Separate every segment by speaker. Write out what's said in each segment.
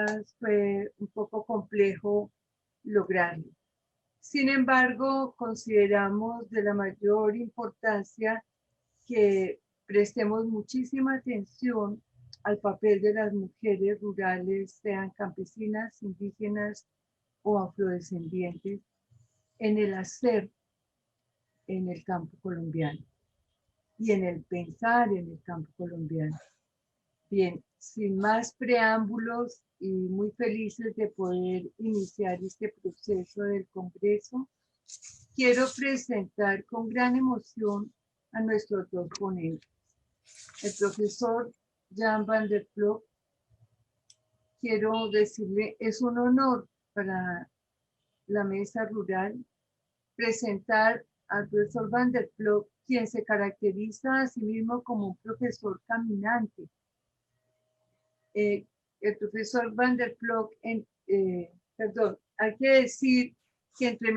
Speaker 1: quizás fue un poco complejo lograrlo. Sin embargo, consideramos de la mayor importancia que prestemos muchísima atención al papel de las mujeres rurales, sean campesinas, indígenas o afrodescendientes, en el hacer en el campo colombiano y en el pensar en el campo colombiano. Bien, sin más preámbulos y muy felices de poder iniciar este proceso del Congreso, quiero presentar con gran emoción a nuestros dos ponentes. El profesor Jan van der Ploeg, quiero decirle, es un honor para la mesa rural presentar al profesor van der Ploeg, quien se caracteriza a sí mismo como un profesor caminante. El profesor van der Ploeg, hay que decir que entre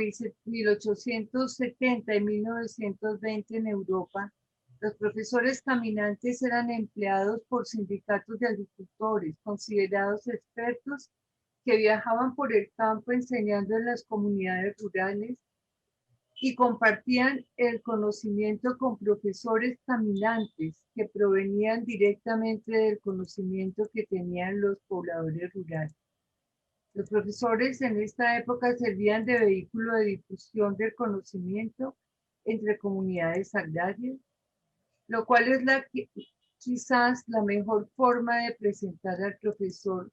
Speaker 1: 1870 y 1920 en Europa, los profesores caminantes eran empleados por sindicatos de agricultores, considerados expertos, que viajaban por el campo enseñando en las comunidades rurales y compartían el conocimiento con profesores caminantes que provenían directamente del conocimiento que tenían los pobladores rurales. Los profesores en esta época servían de vehículo de difusión del conocimiento entre comunidades agrarias, lo cual es quizás la mejor forma de presentar al profesor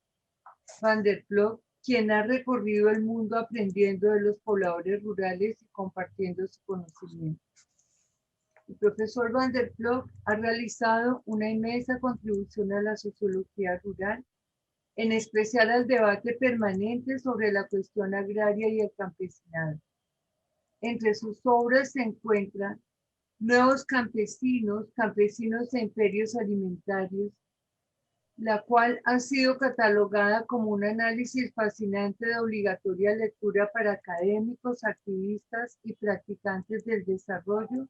Speaker 1: van der Ploeg, quien ha recorrido el mundo aprendiendo de los pobladores rurales y compartiendo su conocimiento. El profesor van der Ploeg ha realizado una inmensa contribución a la sociología rural, en especial al debate permanente sobre la cuestión agraria y el campesinado. Entre sus obras se encuentran Nuevos campesinos, campesinos e imperios alimentarios, la cual ha sido catalogada como un análisis fascinante de obligatoria lectura para académicos, activistas y practicantes del desarrollo,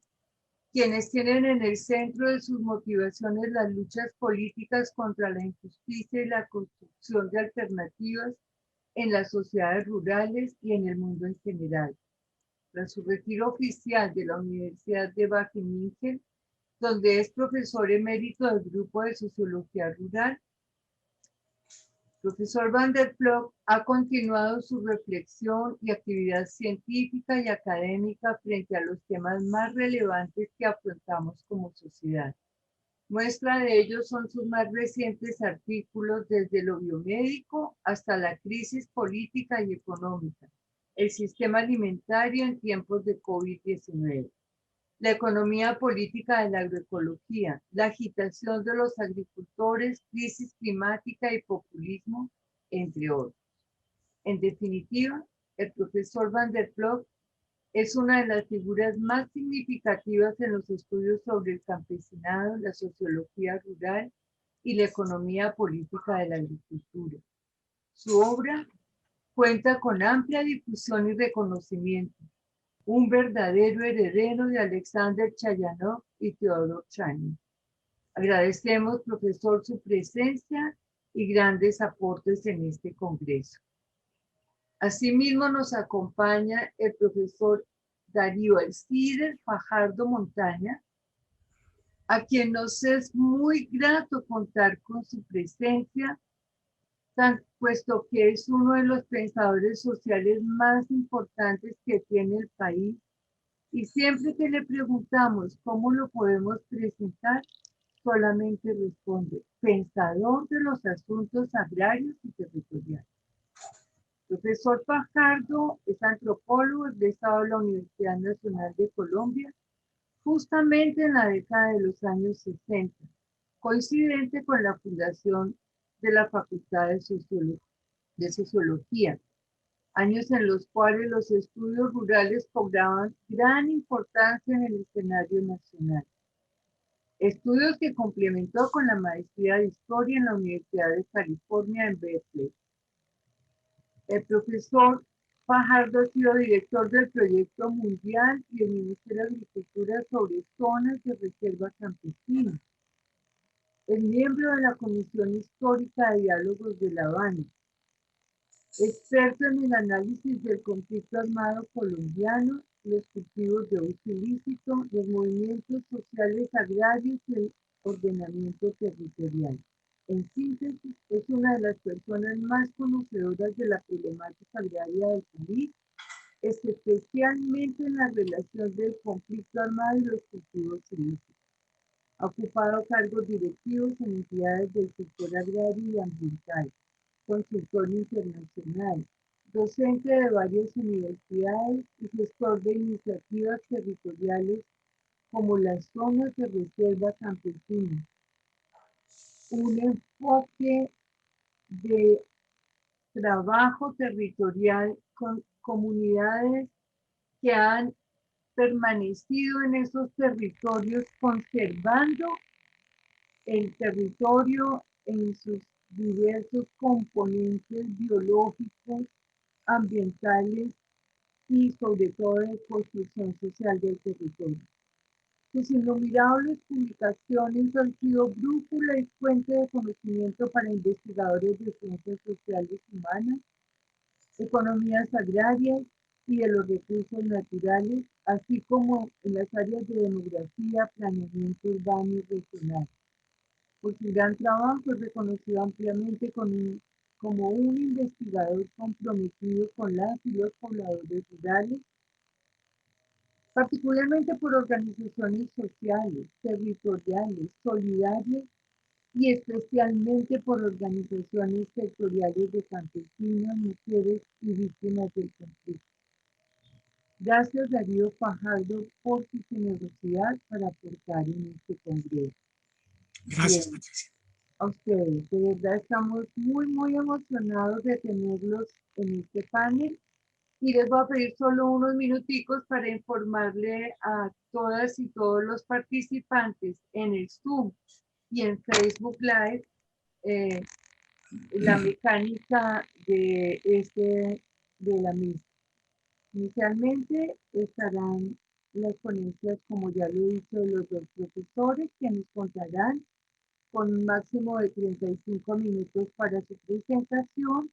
Speaker 1: quienes tienen en el centro de sus motivaciones las luchas políticas contra la injusticia y la construcción de alternativas en las sociedades rurales y en el mundo en general. Tras su retiro oficial de la Universidad de Wageningen, donde es profesor emérito del Grupo de Sociología Rural, profesor van der Ploeg ha continuado su reflexión y actividad científica y académica frente a los temas más relevantes que afrontamos como sociedad. Muestra de ello son sus más recientes artículos desde lo biomédico hasta la crisis política y económica, el sistema alimentario en tiempos de COVID-19, la economía política de la agroecología, la agitación de los agricultores, crisis climática y populismo, entre otros. En definitiva, el profesor van der Ploeg es una de las figuras más significativas en los estudios sobre el campesinado, la sociología rural y la economía política de la agricultura. Su obra cuenta con amplia difusión y reconocimiento, un verdadero heredero de Alexander Chayanov y Theodor Channing. Agradecemos, profesor, su presencia y grandes aportes en este congreso. Asimismo, nos acompaña el profesor Darío Alcides Fajardo Montaña, a quien nos es muy grato contar con su presencia, puesto que es uno de los pensadores sociales más importantes que tiene el país, y siempre que le preguntamos cómo lo podemos presentar, solamente responde: pensador de los asuntos agrarios y territoriales. Profesor Fajardo es antropólogo egresado de la Universidad Nacional de Colombia, justamente en la década de los años 60, coincidente con la fundación de la Facultad de Sociología, años en los cuales los estudios rurales cobraban gran importancia en el escenario nacional. Estudios que complementó con la maestría de Historia en la Universidad de California en Berkeley. El profesor Fajardo ha sido director del Proyecto Mundial y el Ministerio de Agricultura sobre zonas de reserva campesina. Es miembro de la Comisión Histórica de Diálogos de La Habana, experto en el análisis del conflicto armado colombiano, los cultivos de uso ilícito, los movimientos sociales agrarios y el ordenamiento territorial. En síntesis, es una de las personas más conocedoras de la problemática agraria del país, especialmente en la relación del conflicto armado y los cultivos ilícitos. Ha ocupado cargos directivos en entidades del sector agrario y ambiental, consultor internacional, docente de varias universidades y gestor de iniciativas territoriales como las zonas de reserva campesina. Un enfoque de trabajo territorial con comunidades que han permanecido en esos territorios conservando el territorio en sus diversos componentes biológicos, ambientales y sobre todo de construcción social del territorio. Sus innumerables publicaciones han sido brújula y fuente de conocimiento para investigadores de ciencias sociales humanas, economías agrarias y de los recursos naturales, así como en las áreas de demografía, planeamiento urbano y regional. Por su gran trabajo es reconocido ampliamente como un investigador comprometido con las y los pobladores rurales, particularmente por organizaciones sociales, territoriales, solidarias y especialmente por organizaciones sectoriales de campesinos, mujeres y víctimas del conflicto. Gracias, Darío Fajardo, por su generosidad para aportar en este congreso.
Speaker 2: Gracias,
Speaker 1: Bien,
Speaker 2: Patricia.
Speaker 1: a ustedes, de verdad estamos muy emocionados de tenerlos en este panel y les voy a pedir solo unos minuticos para informarle a todas y todos los participantes en el Zoom y en Facebook Live eh, la mecánica de la misma. Inicialmente estarán las ponencias, como ya lo he dicho, de los dos profesores, que nos contarán con un máximo de 35 minutos para su presentación.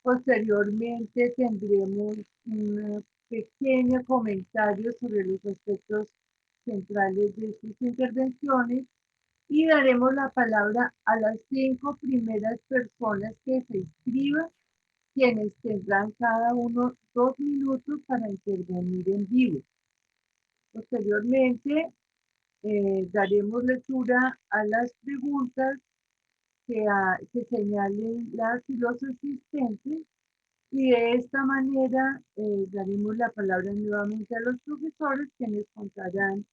Speaker 1: Posteriormente tendremos un pequeño comentario sobre los aspectos centrales de sus intervenciones y daremos la palabra a las 5 primeras personas que se inscriban, quienes tendrán cada uno 2 minutos para intervenir en vivo. Posteriormente, daremos lectura a las preguntas que señalen las y los asistentes y de esta manera daremos la palabra nuevamente a los profesores, quienes contarán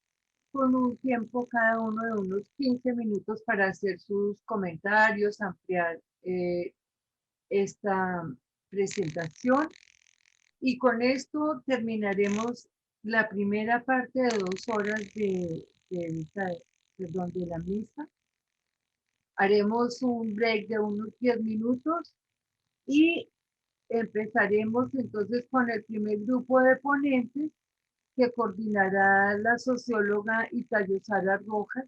Speaker 1: con un tiempo cada uno de unos 15 minutos para hacer sus comentarios, ampliar esta presentación. Y con esto terminaremos la primera parte de 2 horas de la misa. Haremos un break de unos 10 minutos y empezaremos entonces con el primer grupo de ponentes que coordinará la socióloga Itayo Sara Rojas.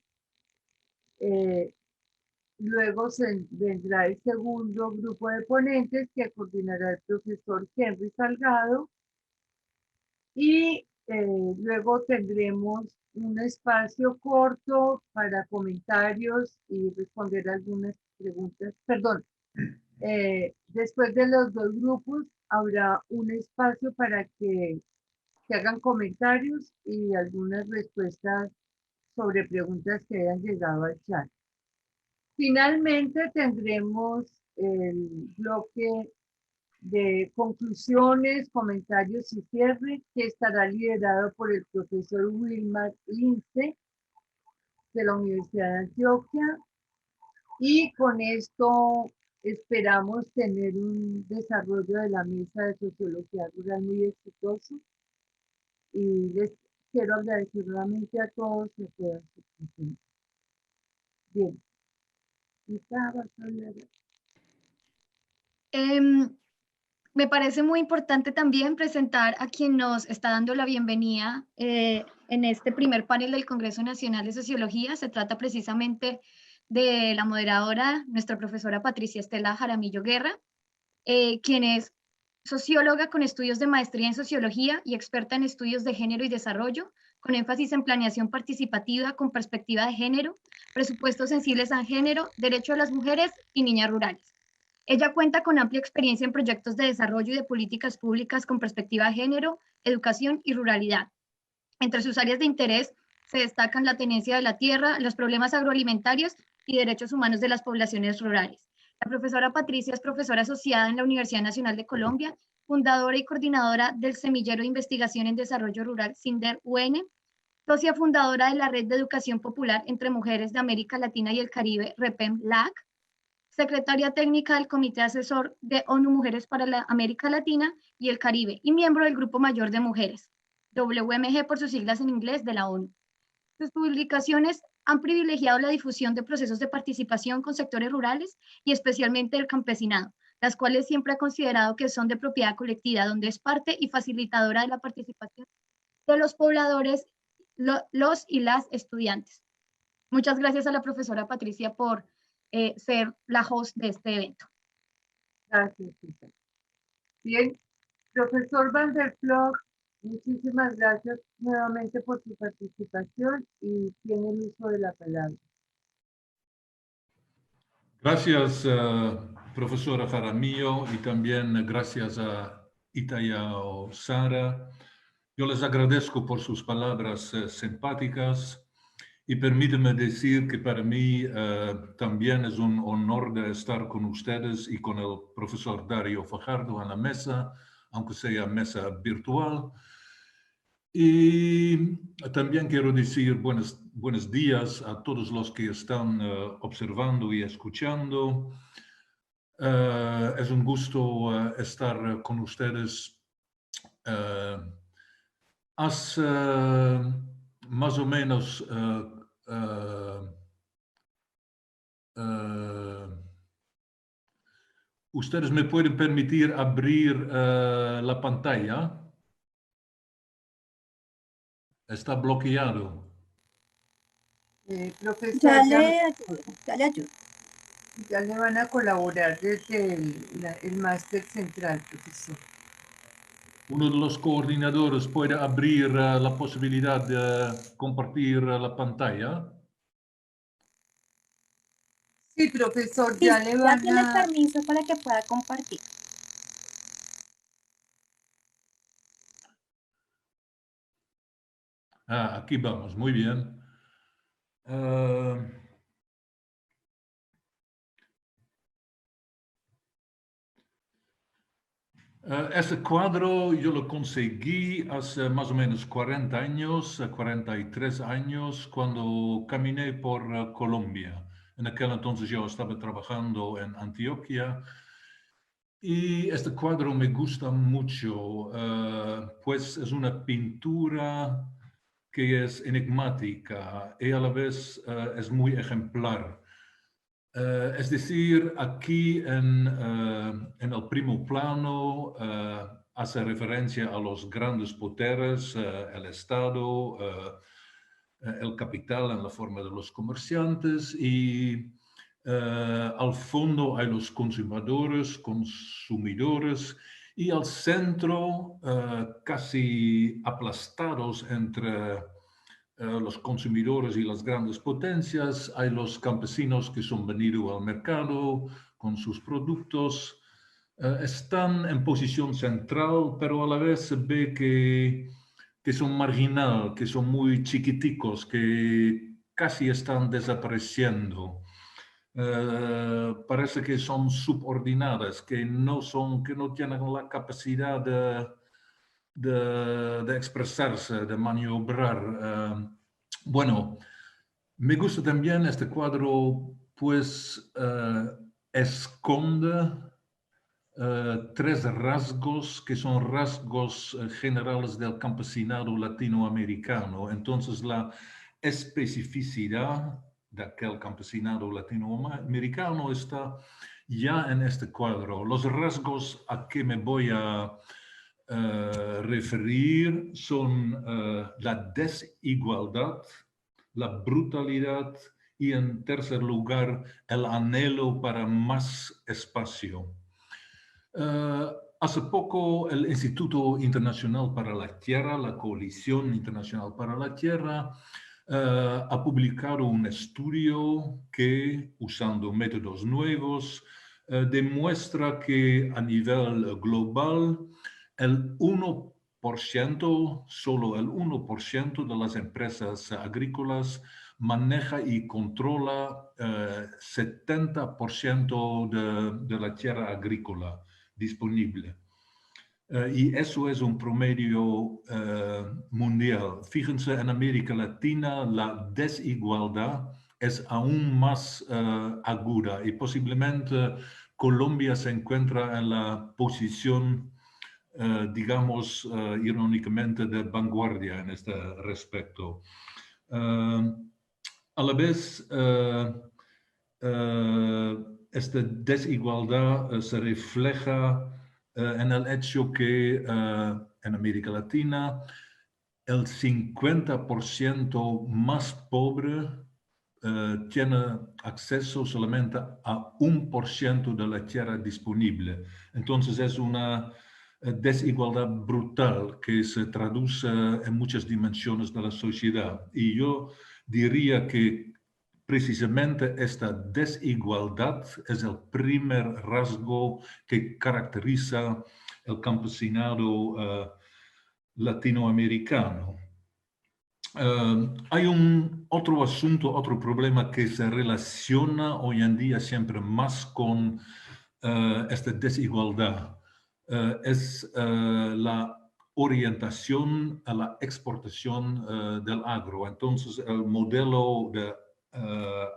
Speaker 1: Luego vendrá el segundo grupo de ponentes que coordinará el profesor Henry Salgado y luego tendremos un espacio corto para comentarios y responder algunas preguntas. Perdón, después de los dos grupos habrá un espacio para que hagan comentarios y algunas respuestas sobre preguntas que hayan llegado al chat. Finalmente tendremos el bloque de conclusiones, comentarios y cierre que estará liderado por el profesor Wilmar Lince de la Universidad de Antioquia y con esto esperamos tener un desarrollo de la mesa de sociología rural muy exitoso y les quiero agradecer nuevamente a todos y a todas sus presencia. Bien.
Speaker 3: Me parece muy importante también presentar a quien nos está dando la bienvenida en este primer panel del Congreso Nacional de Sociología. Se trata precisamente de la moderadora, nuestra profesora Patricia Estela Jaramillo Guerra, quien es socióloga con estudios de maestría en sociología y experta en estudios de género y desarrollo, con énfasis en planeación participativa con perspectiva de género, presupuestos sensibles al género, derecho a las mujeres y niñas rurales. Ella cuenta con amplia experiencia en proyectos de desarrollo y de políticas públicas con perspectiva de género, educación y ruralidad. Entre sus áreas de interés se destacan la tenencia de la tierra, los problemas agroalimentarios y derechos humanos de las poblaciones rurales. La profesora Patricia es profesora asociada en la Universidad Nacional de Colombia, fundadora y coordinadora del Semillero de Investigación en Desarrollo Rural SINDER-UN, socia fundadora de la Red de Educación Popular entre Mujeres de América Latina y el Caribe, REPEM-LAC, secretaria técnica del Comité Asesor de ONU Mujeres para la América Latina y el Caribe y miembro del Grupo Mayor de Mujeres, WMG por sus siglas en inglés, de la ONU. Sus publicaciones han privilegiado la difusión de procesos de participación con sectores rurales y especialmente el campesinado, las cuales siempre ha considerado que son de propiedad colectiva, donde es parte y facilitadora de la participación de los pobladores, los y las estudiantes. Muchas gracias a la profesora Patricia por ser la host de este evento.
Speaker 1: Gracias, Cita. Bien, profesor Van der Ploeg, muchísimas gracias nuevamente por su participación y tiene el uso de la palabra.
Speaker 2: Gracias, profesora Jaramillo, y también gracias a Itaya o Sara. Yo les agradezco por sus palabras simpáticas y permíteme decir que para mí también es un honor de estar con ustedes y con el profesor Dario Fajardo en la mesa, aunque sea mesa virtual. Y también quiero decir buenos días a todos los que están observando y escuchando. Es un gusto estar con ustedes. Hace más o menos ustedes me pueden permitir abrir la pantalla. Está bloqueado.
Speaker 1: Profesor,
Speaker 4: Ya le ayudo.
Speaker 1: ya le van a colaborar desde el máster central, profesor.
Speaker 2: Uno de los coordinadores puede abrir la posibilidad de compartir la pantalla.
Speaker 1: Sí, profesor,
Speaker 4: Sí,
Speaker 1: ya le
Speaker 4: ya
Speaker 1: van
Speaker 4: tiene
Speaker 1: a...
Speaker 4: permiso para que pueda compartir.
Speaker 2: Aquí vamos, muy bien. Este cuadro yo lo conseguí hace más o menos 40 años, 43 años, cuando caminé por Colombia. En aquel entonces yo estaba trabajando en Antioquia y este cuadro me gusta mucho, pues es una pintura que es enigmática y a la vez es muy ejemplar. Es decir, aquí en el primo plano hace referencia a los grandes poderes, el Estado, el capital en la forma de los comerciantes y al fondo hay los consumidores y al centro casi aplastados entre los consumidores y las grandes potencias, hay los campesinos que son venidos al mercado con sus productos, están en posición central, pero a la vez se ve que son marginal, que son muy chiquiticos, que casi están desapareciendo. Parece que son subordinadas, que no tienen la capacidad de expresarse, de maniobrar. Bueno, me gusta también este cuadro, pues esconde tres rasgos que son rasgos generales del campesinado latinoamericano. Entonces, la especificidad de aquel campesinado latinoamericano está ya en este cuadro. Los rasgos a que me voy a referir son la desigualdad, la brutalidad y, en tercer lugar, el anhelo para más espacio. Hace poco el Instituto Internacional para la Tierra, la Coalición Internacional para la Tierra, ha publicado un estudio que, usando métodos nuevos, demuestra que a nivel global el 1%, solo el 1% de las empresas agrícolas maneja y controla 70% de la tierra agrícola disponible. Y eso es un promedio mundial. Fíjense, en América Latina la desigualdad es aún más aguda y posiblemente Colombia se encuentra en la posición, digamos, irónicamente, de vanguardia en este respecto. A la vez, esta desigualdad se refleja en el hecho que en América Latina el 50% más pobre tiene acceso solamente a 1% de la tierra disponible. Entonces es una desigualdad brutal que se traduce en muchas dimensiones de la sociedad. Y yo diría que precisamente esta desigualdad es el primer rasgo que caracteriza el campesinado latinoamericano. Hay otro asunto, otro problema que se relaciona hoy en día siempre más con esta desigualdad. Es la orientación a la exportación del agro. Entonces, el modelo de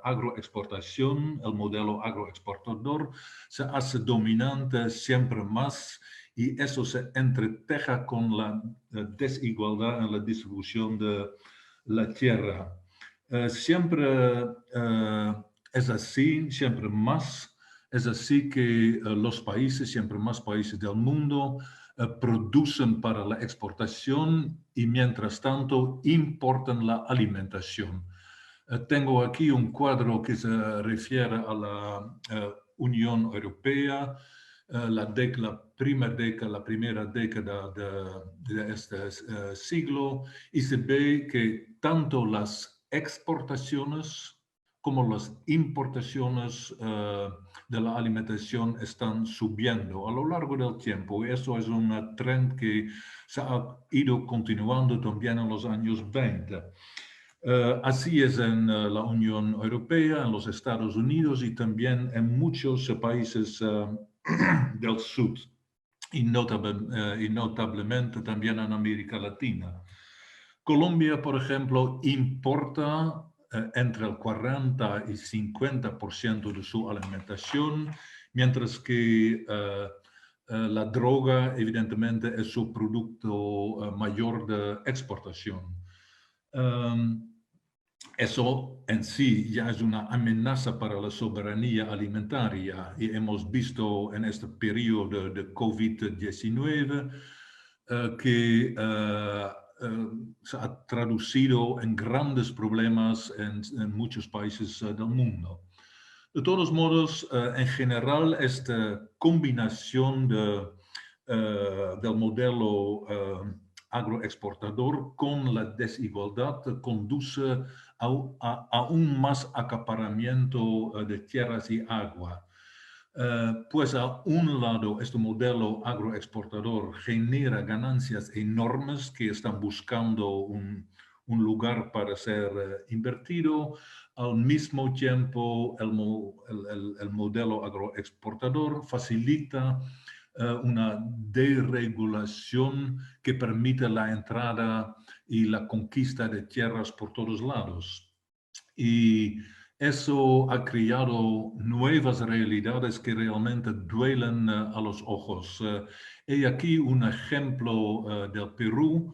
Speaker 2: agroexportación, el modelo agroexportador, se hace dominante siempre más y eso se entreteja con la desigualdad en la distribución de la tierra. Siempre es así, siempre más. Es así que los países, siempre más países del mundo, producen para la exportación y mientras tanto importan la alimentación. Tengo aquí un cuadro que se refiere a la Unión Europea, la primera década de este siglo, y se ve que tanto las exportaciones como las importaciones de la alimentación están subiendo a lo largo del tiempo. Y eso es un trend que se ha ido continuando también en los años 20. Así es en la Unión Europea, en los Estados Unidos y también en muchos países del sur y notablemente también en América Latina. Colombia, por ejemplo, importa entre el 40 y 50% de su alimentación, mientras que la droga, evidentemente, es su producto mayor de exportación. Eso en sí ya es una amenaza para la soberanía alimentaria y hemos visto en este periodo de COVID-19 que se ha traducido en grandes problemas en muchos países del mundo. De todos modos, en general, esta combinación del modelo agroexportador con la desigualdad conduce a aún más acaparamiento de tierras y agua. Pues a un lado, este modelo agroexportador genera ganancias enormes que están buscando un lugar para ser invertido. Al mismo tiempo, el modelo agroexportador facilita una deregulación que permite la entrada y la conquista de tierras por todos lados. Y eso ha creado nuevas realidades que realmente duelen a los ojos. He aquí un ejemplo del Perú.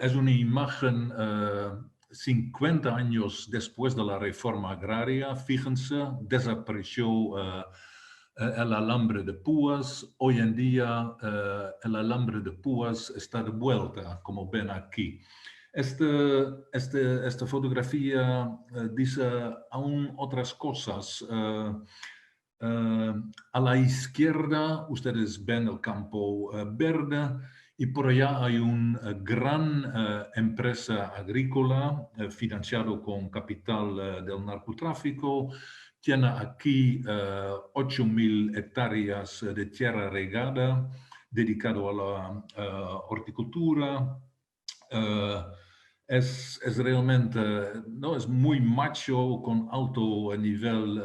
Speaker 2: Es una imagen 50 años después de la reforma agraria. Fíjense, desapareció el alambre de púas. Hoy en día el alambre de púas está de vuelta, como ven aquí. Esta fotografía dice aún otras cosas. A la izquierda ustedes ven el campo verde y por allá hay una gran empresa agrícola financiado con capital del narcotráfico. Tiene aquí 8.000 hectáreas de tierra regada dedicado a la horticultura. Es realmente, ¿no? Es muy macho, con alto nivel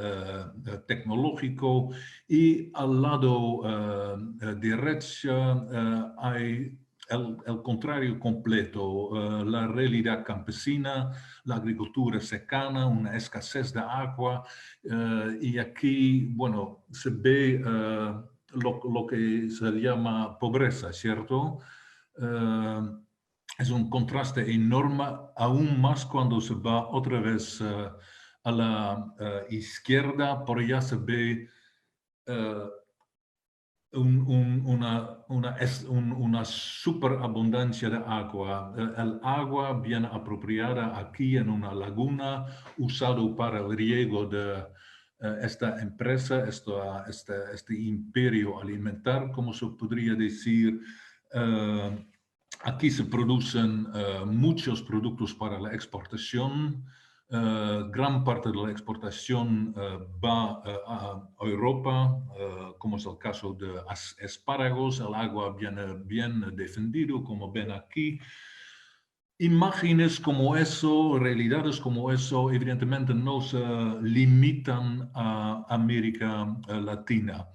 Speaker 2: tecnológico, y al lado derecho hay el contrario completo, la realidad campesina, la agricultura secana, una escasez de agua, y aquí, bueno, se ve lo que se llama pobreza, ¿cierto? Es un contraste enorme, aún más cuando se va otra vez a la izquierda. Por allá se ve una superabundancia de agua. El agua bien apropiada aquí en una laguna, usado para el riego de esta empresa, este imperio alimentar, como se podría decir. Aquí se producen muchos productos para la exportación. Gran parte de la exportación va a Europa, como es el caso de espárragos. El agua viene bien defendido, como ven aquí. Imágenes como eso, realidades como eso, evidentemente no se limitan a América Latina.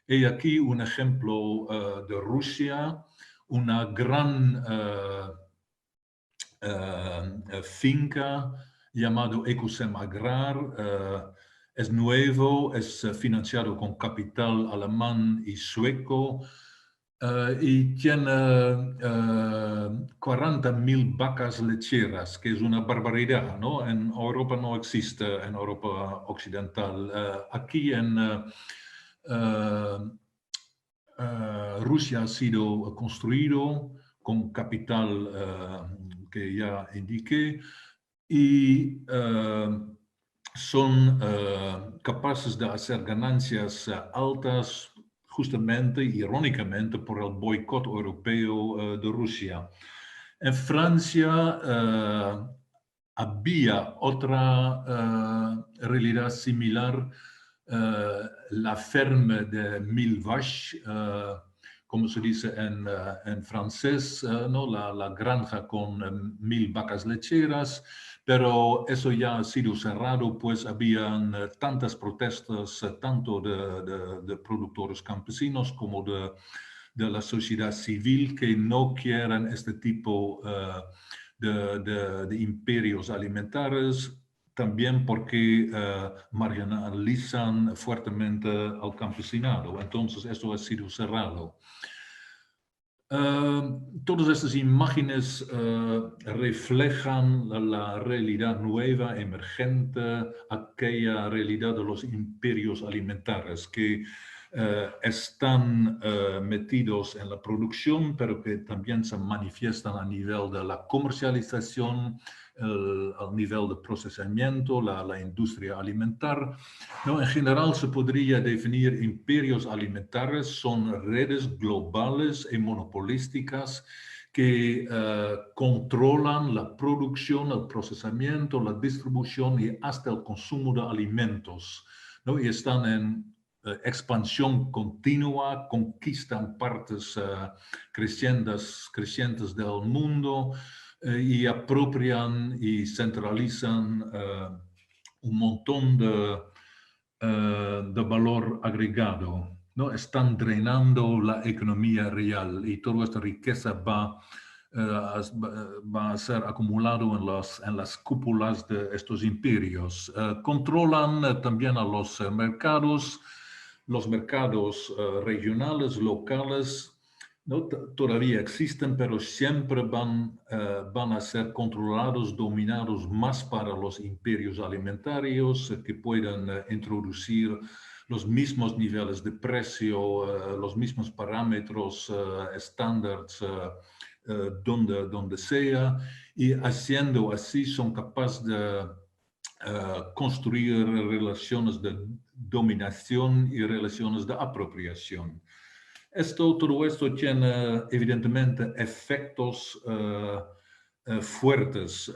Speaker 2: Hay aquí un ejemplo de Rusia, una gran finca llamado Ecosem Agrar. Es nuevo, es financiado con capital alemán y sueco, y tiene 40.000 vacas lecheras, que es una barbaridad, ¿no? En Europa no existe, en Europa occidental. Aquí en Rusia ha sido construido con capital que ya indiqué, y son capaces de hacer ganancias altas, justamente, irónicamente, por el boicot europeo de Rusia. En Francia había otra realidad similar, la ferme de 1000 vaches, como se dice en francés, ¿no? La granja con 1000 vacas lecheras, pero eso ya ha sido cerrado, pues habían tantas protestas, tanto de productores campesinos como de la sociedad civil, que no quieren este tipo de imperios alimentarios, también porque marginalizan fuertemente al campesinado. Entonces, esto ha sido cerrado. Todas estas imágenes reflejan la realidad nueva, emergente, aquella realidad de los imperios alimentarios que están metidos en la producción, pero que también se manifiestan a nivel de la comercialización, al nivel de procesamiento, la industria alimentar, ¿no? En general se podría definir imperios alimentarios son redes globales y monopolísticas que controlan la producción, el procesamiento, la distribución y hasta el consumo de alimentos, ¿no? Y están en expansión continua, conquistan partes crecientes del mundo, y apropian y centralizan un montón de valor agregado, ¿no? Están drenando la economía real, y toda esta riqueza va a ser acumulado en las cúpulas de estos imperios. Controlan también a los mercados regionales, locales, ¿no? Todavía existen, pero siempre van a ser controlados, dominados más para los imperios alimentarios, que puedan introducir los mismos niveles de precio, los mismos parámetros, estándares, donde sea, y haciendo así son capaces construir relaciones de dominación y relaciones de apropiación. Todo esto tiene evidentemente efectos fuertes,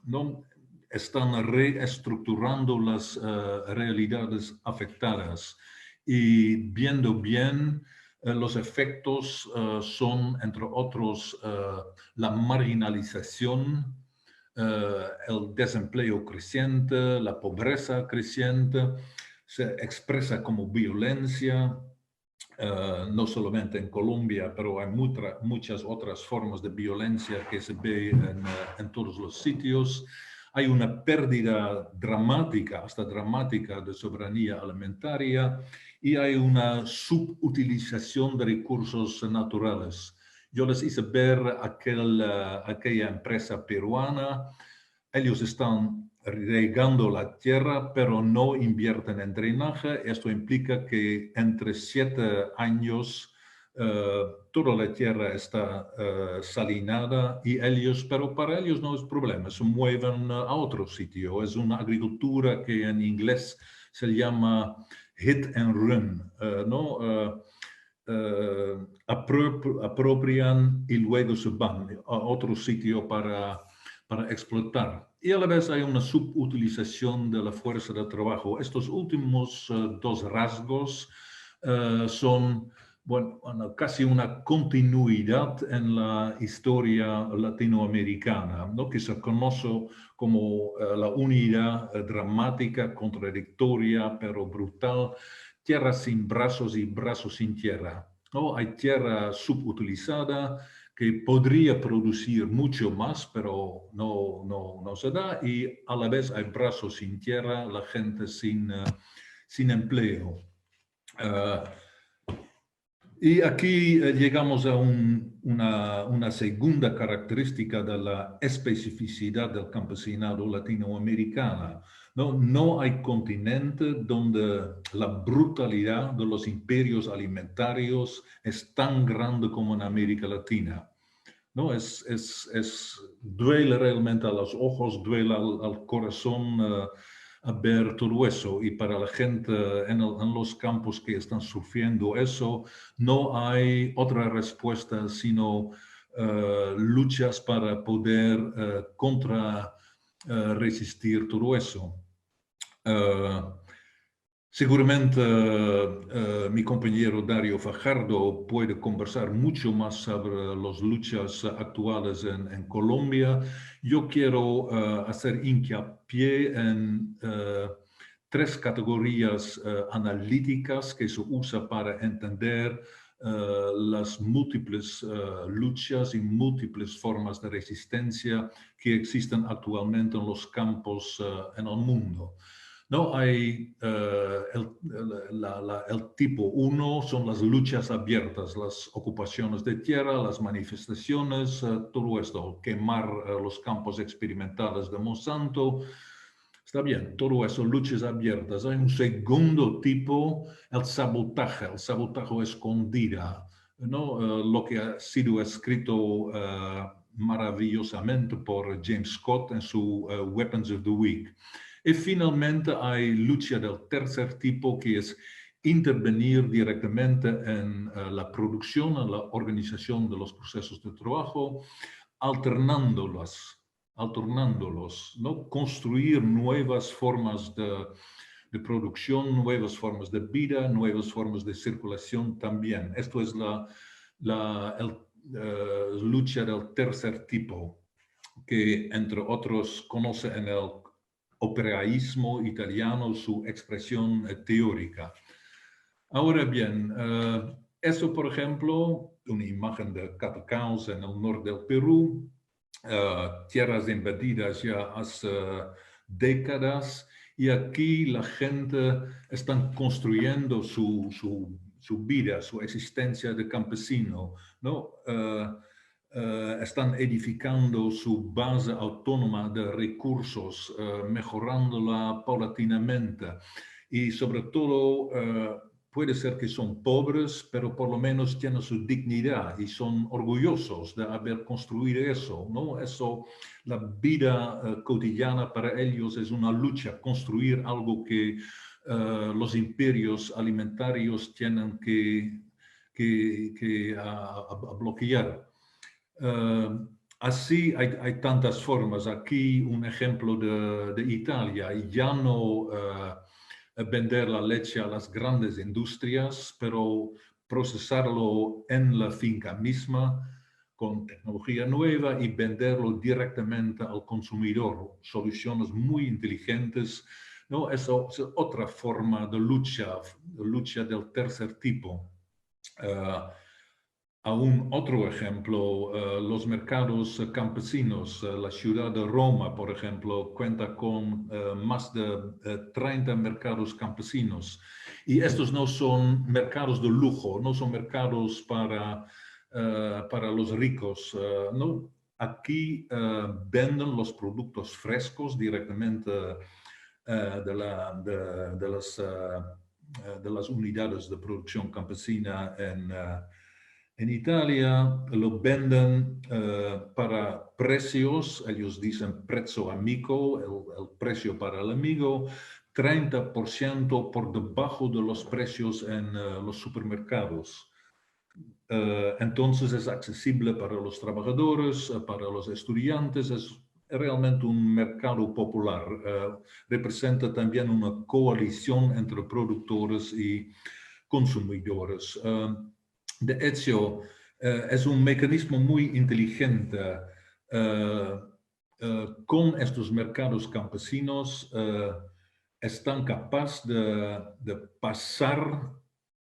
Speaker 2: ¿no? Están reestructurando las realidades afectadas y viendo bien los efectos son, entre otros, la marginalización, el desempleo creciente, la pobreza creciente, se expresa como violencia, no solamente en Colombia, pero hay muchas otras formas de violencia que se ve en todos los sitios. Hay una pérdida dramática, hasta dramática, de soberanía alimentaria y hay una subutilización de recursos naturales. Yo les hice ver aquella empresa peruana. Ellos están regando la tierra, pero no invierten en drenaje. Esto implica que entre 7 años toda la tierra está salinada pero para ellos no es problema, se mueven a otro sitio. Es una agricultura que en inglés se llama hit and run, ¿no? Apropian y luego se van a otro sitio para explotar. Y a la vez hay una subutilización de la fuerza de trabajo. Estos últimos dos rasgos son casi una continuidad en la historia latinoamericana, ¿no? Que se conoce como la unidad dramática, contradictoria, pero brutal, tierra sin brazos y brazos sin tierra, ¿no? Hay tierra subutilizada que podría producir mucho más, pero no se da, y a la vez hay brazos sin tierra, la gente sin empleo. Y aquí llegamos a una segunda característica de la especificidad del campesinado latinoamericano. No hay continente donde la brutalidad de los imperios alimentarios es tan grande como en América Latina. ¿No? Duele realmente a los ojos, duele al corazón a ver todo eso, y para la gente en los campos que están sufriendo eso, no hay otra respuesta sino luchas para poder resistir todo eso. Seguramente mi compañero Dario Fajardo puede conversar mucho más sobre las luchas actuales en Colombia. Yo quiero hacer hincapié en 3 categorías analíticas que se usa para entender las múltiples luchas y múltiples formas de resistencia que existen actualmente en los campos en el mundo. No, hay el tipo 1 son las luchas abiertas, las ocupaciones de tierra, las manifestaciones, todo esto, quemar los campos experimentales de Monsanto. Está bien, todo eso, luchas abiertas. Hay un segundo tipo, el sabotaje escondida, ¿no? Lo que ha sido escrito maravillosamente por James Scott en su Weapons of the Week. Y finalmente hay lucha del tercer tipo, que es intervenir directamente en la producción, en la organización de los procesos de trabajo, alternándolos, ¿no? Construir nuevas formas de producción, nuevas formas de vida, nuevas formas de circulación también. Esto es la lucha del tercer tipo, que entre otros conoce en el operaísmo italiano su expresión teórica. Ahora bien, eso, por ejemplo, una imagen de Catacaos en el norte del Perú, tierras invadidas ya hace décadas, y aquí la gente está construyendo su vida, su existencia de campesino, ¿no? Están edificando su base autónoma de recursos, mejorándola paulatinamente y sobre todo puede ser que son pobres, pero por lo menos tienen su dignidad y son orgullosos de haber construido eso, ¿no? Eso, la vida cotidiana para ellos es una lucha, construir algo que los imperios alimentarios tienen que bloquear. Así hay tantas formas. Aquí un ejemplo de Italia, ya no vender la leche a las grandes industrias, pero procesarlo en la finca misma con tecnología nueva y venderlo directamente al consumidor. Soluciones muy inteligentes, ¿no? Eso es otra forma de lucha del tercer tipo. Aún otro ejemplo, los mercados campesinos. La ciudad de Roma, por ejemplo, cuenta con más de 30 mercados campesinos. Y estos no son mercados de lujo, no son mercados para los ricos. ¿no? Aquí venden los productos frescos directamente de las unidades de producción campesina en Italia. Lo venden para precios, ellos dicen prezzo amico, el precio para el amigo, 30% por debajo de los precios en los supermercados. Entonces es accesible para los trabajadores, para los estudiantes, es realmente un mercado popular. Representa también una coalición entre productores y consumidores. De hecho, es un mecanismo muy inteligente. Con estos mercados campesinos están capaces de pasar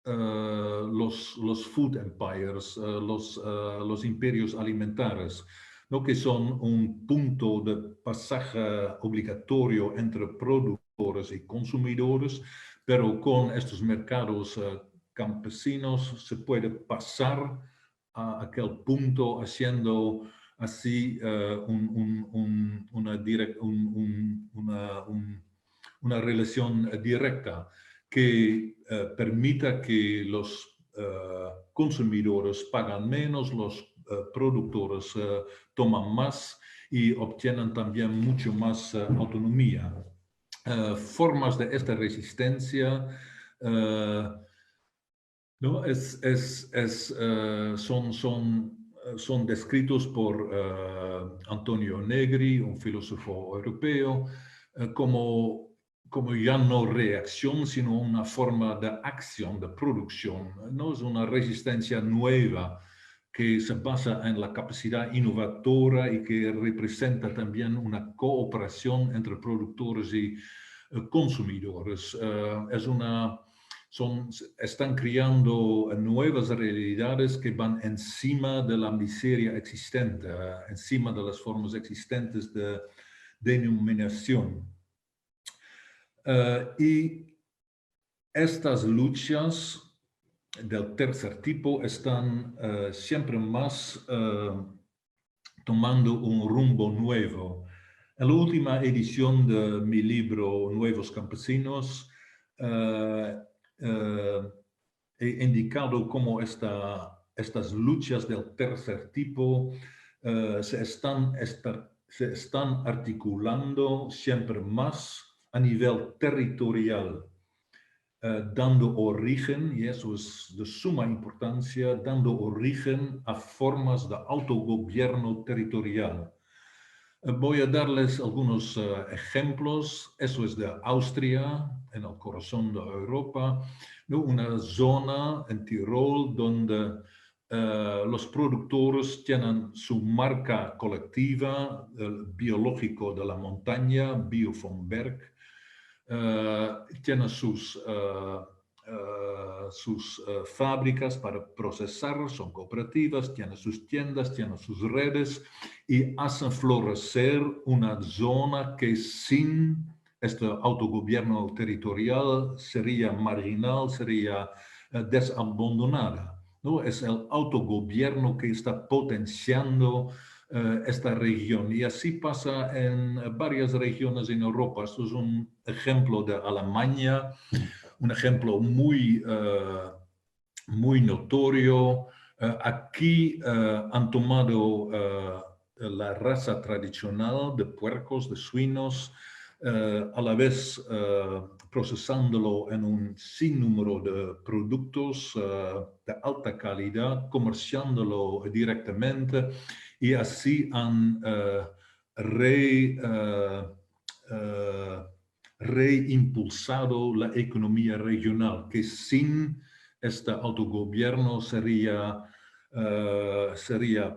Speaker 2: los food empires, los imperios alimentarios, ¿no? Que son un punto de pasaje obligatorio entre productores y consumidores, pero con estos mercados campesinos se puede pasar a aquel punto haciendo así una relación directa que permita que los consumidores pagan menos, los productores toman más y obtienen también mucho más autonomía. Formas de esta resistencia ¿no? Son descritos por Antonio Negri, un filósofo europeo, como ya no reacción, sino una forma de acción, de producción. ¿no? Es una resistencia nueva que se basa en la capacidad innovadora y que representa también una cooperación entre productores y consumidores. Están creando nuevas realidades que van encima de la miseria existente, encima de las formas existentes de denominación. Y estas luchas del tercer tipo están siempre más tomando un rumbo nuevo. En la última edición de mi libro Nuevos Campesinos, he indicado cómo estas luchas del tercer tipo se están articulando siempre más a nivel territorial, dando origen, y eso es de suma importancia, dando origen a formas de autogobierno territorial. Voy a darles algunos ejemplos. Eso es de Austria, en el corazón de Europa, ¿no? Una zona en Tirol donde los productores tienen su marca colectiva, el biológico de la montaña, Bio vom Berg, tienen sus fábricas para procesar, son cooperativas, tienen sus tiendas, tienen sus redes y hacen florecer una zona que sin este autogobierno territorial sería marginal, sería desabandonada. ¿no? Es el autogobierno que está potenciando esta región y así pasa en varias regiones en Europa. Esto es un ejemplo de Alemania, un ejemplo muy notorio. Aquí han tomado la raza tradicional de puercos, de suinos, a la vez procesándolo en un sinnúmero de productos de alta calidad, comerciándolo directamente, y así han reimpulsado la economía regional, que sin este autogobierno sería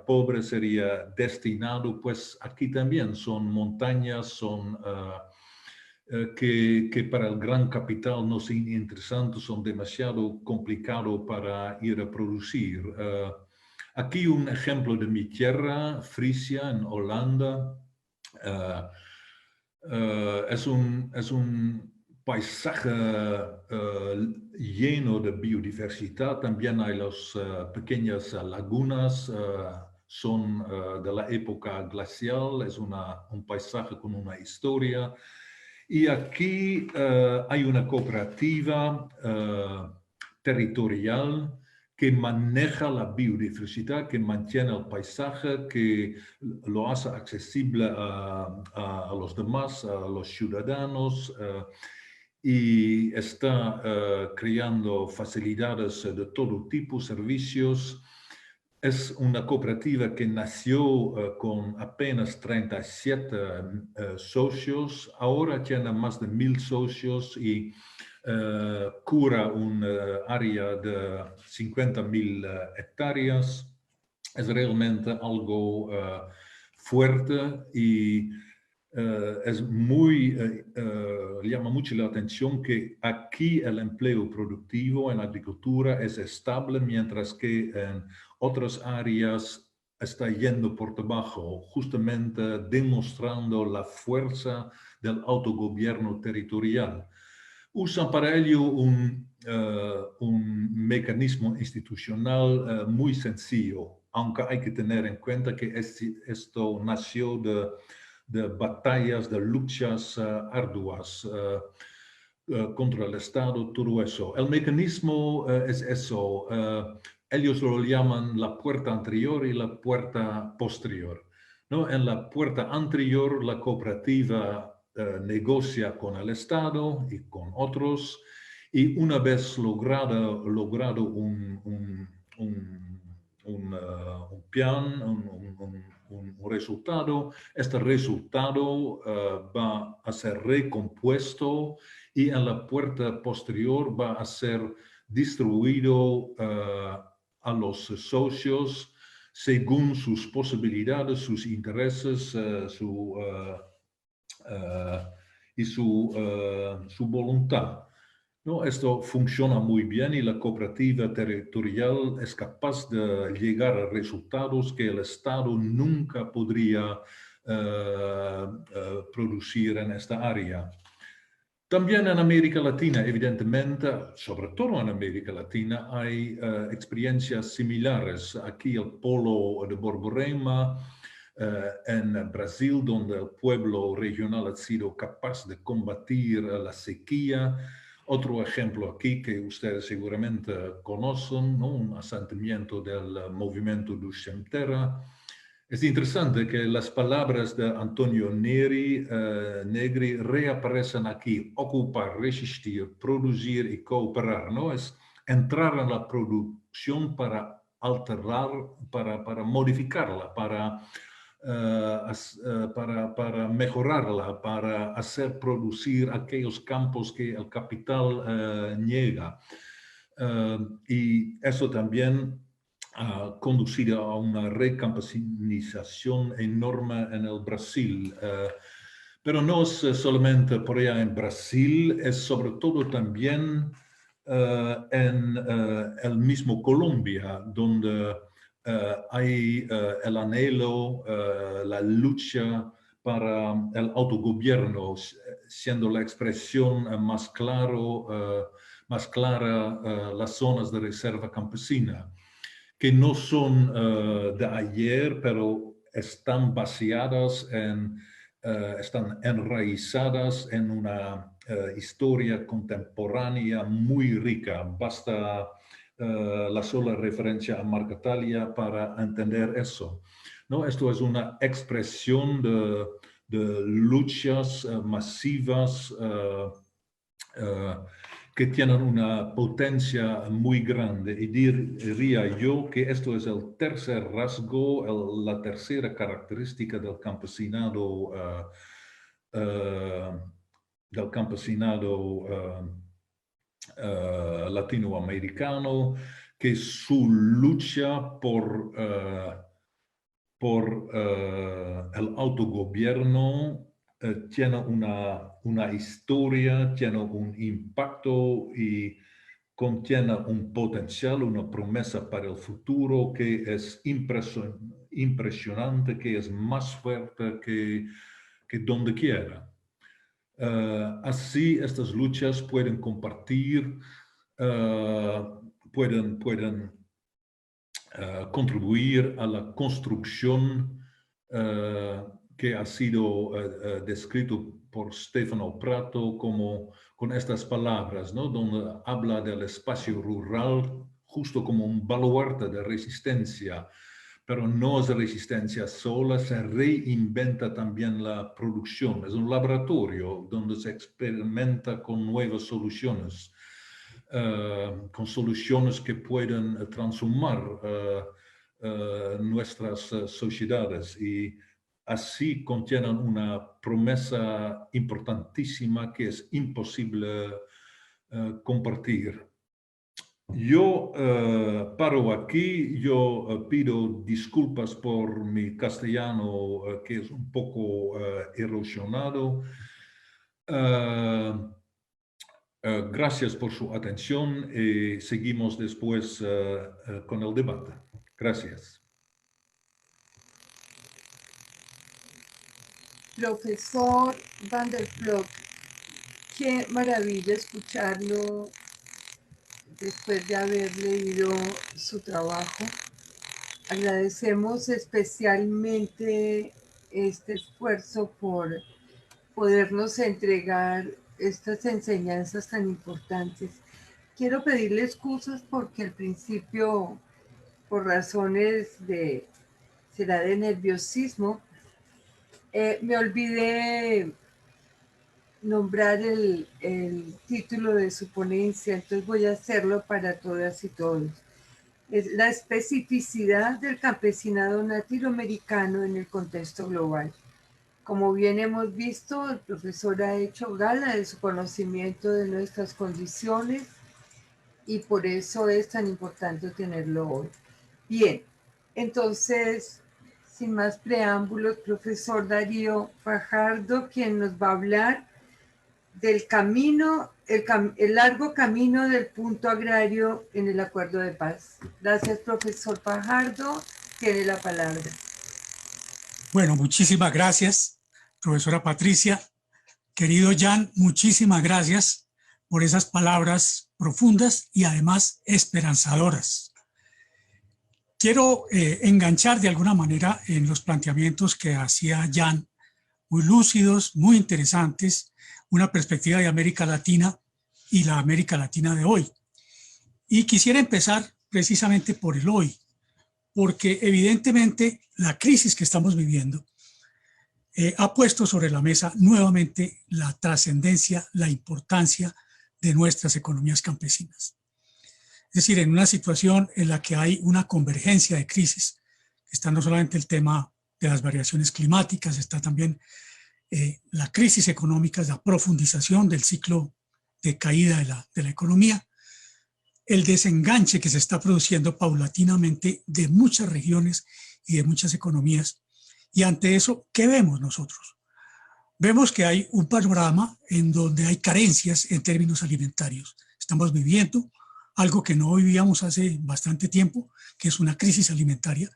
Speaker 2: pobre, sería destinado. Pues aquí también son montañas, son que para el gran capital no son interesantes, son demasiado complicados para ir a producir. Aquí un ejemplo de mi tierra, Frisia, en Holanda. Es un paisaje lleno de biodiversidad. También hay las pequeñas lagunas, son de la época glacial. Es un paisaje con una historia. Y aquí hay una cooperativa territorial que maneja la biodiversidad, que mantiene el paisaje, que lo hace accesible a los demás, a los ciudadanos, y está creando facilidades de todo tipo, servicios. Es una cooperativa que nació con apenas 37 socios, ahora tiene más de 1000 socios y cura un área de 50.000 hectáreas. Es realmente algo fuerte y llama mucho la atención que aquí el empleo productivo en agricultura es estable, mientras que en otras áreas está yendo por debajo, justamente demostrando la fuerza del autogobierno territorial. Usan para ello un mecanismo institucional muy sencillo, aunque hay que tener en cuenta que esto nació de batallas, de luchas arduas contra el Estado, todo eso. El mecanismo es eso. Ellos lo llaman la puerta anterior y la puerta posterior, ¿no? En la puerta anterior, la cooperativa negocia con el Estado y con otros, y una vez logrado un plan, un resultado, este resultado va a ser recompuesto y en la puerta posterior va a ser distribuido a los socios según sus posibilidades, sus intereses y su voluntad. ¿No? Esto funciona muy bien y la cooperativa territorial es capaz de llegar a resultados que el Estado nunca podría producir en esta área. También en América Latina, evidentemente, sobre todo en América Latina, hay experiencias similares. Aquí el polo de Borborema, en Brasil, donde el pueblo regional ha sido capaz de combatir la sequía. Otro ejemplo aquí que ustedes seguramente conocen, ¿no? Un asentamiento del movimiento do Sem Terra. Es interesante que las palabras de Antonio Negri reaparecen aquí: ocupar, resistir, producir y cooperar, ¿no? Es entrar en la producción para alterar, para modificarla, para mejorarla, para hacer producir aquellos campos que el capital niega. Y eso también ha conducido a una recampesinización enorme en el Brasil. Pero no es solamente por allá en Brasil, es sobre todo también en el mismo Colombia, donde hay el anhelo, la lucha para el autogobierno, siendo la expresión más clara las zonas de reserva campesina, que no son de ayer, pero están baseadas están enraizadas en una historia contemporánea muy rica. Basta la sola referencia a Marcatalia para entender eso, ¿no? Esto es una expresión de luchas masivas que tienen una potencia muy grande, y diría yo que esto es el tercer rasgo, la tercera característica del campesinado latinoamericano, que su lucha por el autogobierno tiene una historia, tiene un impacto y contiene un potencial, una promesa para el futuro que es impresionante, que es más fuerte que donde quiera. Así estas luchas pueden compartir, pueden contribuir a la construcción que ha sido descrito por Stefano Prato como con estas palabras, ¿no? Donde habla del espacio rural justo como un baluarte de resistencia, pero no es resistencia sola, se reinventa también la producción. Es un laboratorio donde se experimenta con nuevas soluciones, con soluciones que pueden transformar nuestras sociedades, y así contienen una promesa importantísima que es imposible compartir. Yo paro aquí. Yo pido disculpas por mi castellano que es un poco erosionado. Gracias por su atención y seguimos después con el debate. Gracias.
Speaker 1: Profesor Van der Ploeg, qué maravilla escucharlo después de haber leído su trabajo. Agradecemos especialmente este esfuerzo por podernos entregar estas enseñanzas tan importantes. Quiero pedirle excusas porque al principio, por razones de nerviosismo, me olvidé nombrar el título de su ponencia, entonces voy a hacerlo para todas y todos. Es la especificidad del campesinado latinoamericano en el contexto global. Como bien hemos visto, el profesor ha hecho gala de su conocimiento de nuestras condiciones y por eso es tan importante tenerlo hoy. Bien, entonces, sin más preámbulos, profesor Darío Fajardo, quien nos va a hablar del camino, el largo camino del punto agrario en el acuerdo de paz. Gracias, profesor Fajardo. Tiene la palabra.
Speaker 5: Bueno, muchísimas gracias, profesora Patricia. Querido Jan, muchísimas gracias por esas palabras profundas y además esperanzadoras. Quiero enganchar de alguna manera en los planteamientos que hacía Jan, muy lúcidos, muy interesantes, una perspectiva de América Latina y la América Latina de hoy. Y quisiera empezar precisamente por el hoy, porque evidentemente la crisis que estamos viviendo ha puesto sobre la mesa nuevamente la trascendencia, la importancia de nuestras economías campesinas. Es decir, en una situación en la que hay una convergencia de crisis, está no solamente el tema de las variaciones climáticas, está también la crisis económica, la profundización del ciclo de caída de la economía, el desenganche que se está produciendo paulatinamente de muchas regiones y de muchas economías. Y ante eso, ¿qué vemos nosotros? Vemos que hay un panorama en donde hay carencias en términos alimentarios. Estamos viviendo algo que no vivíamos hace bastante tiempo, que es una crisis alimentaria,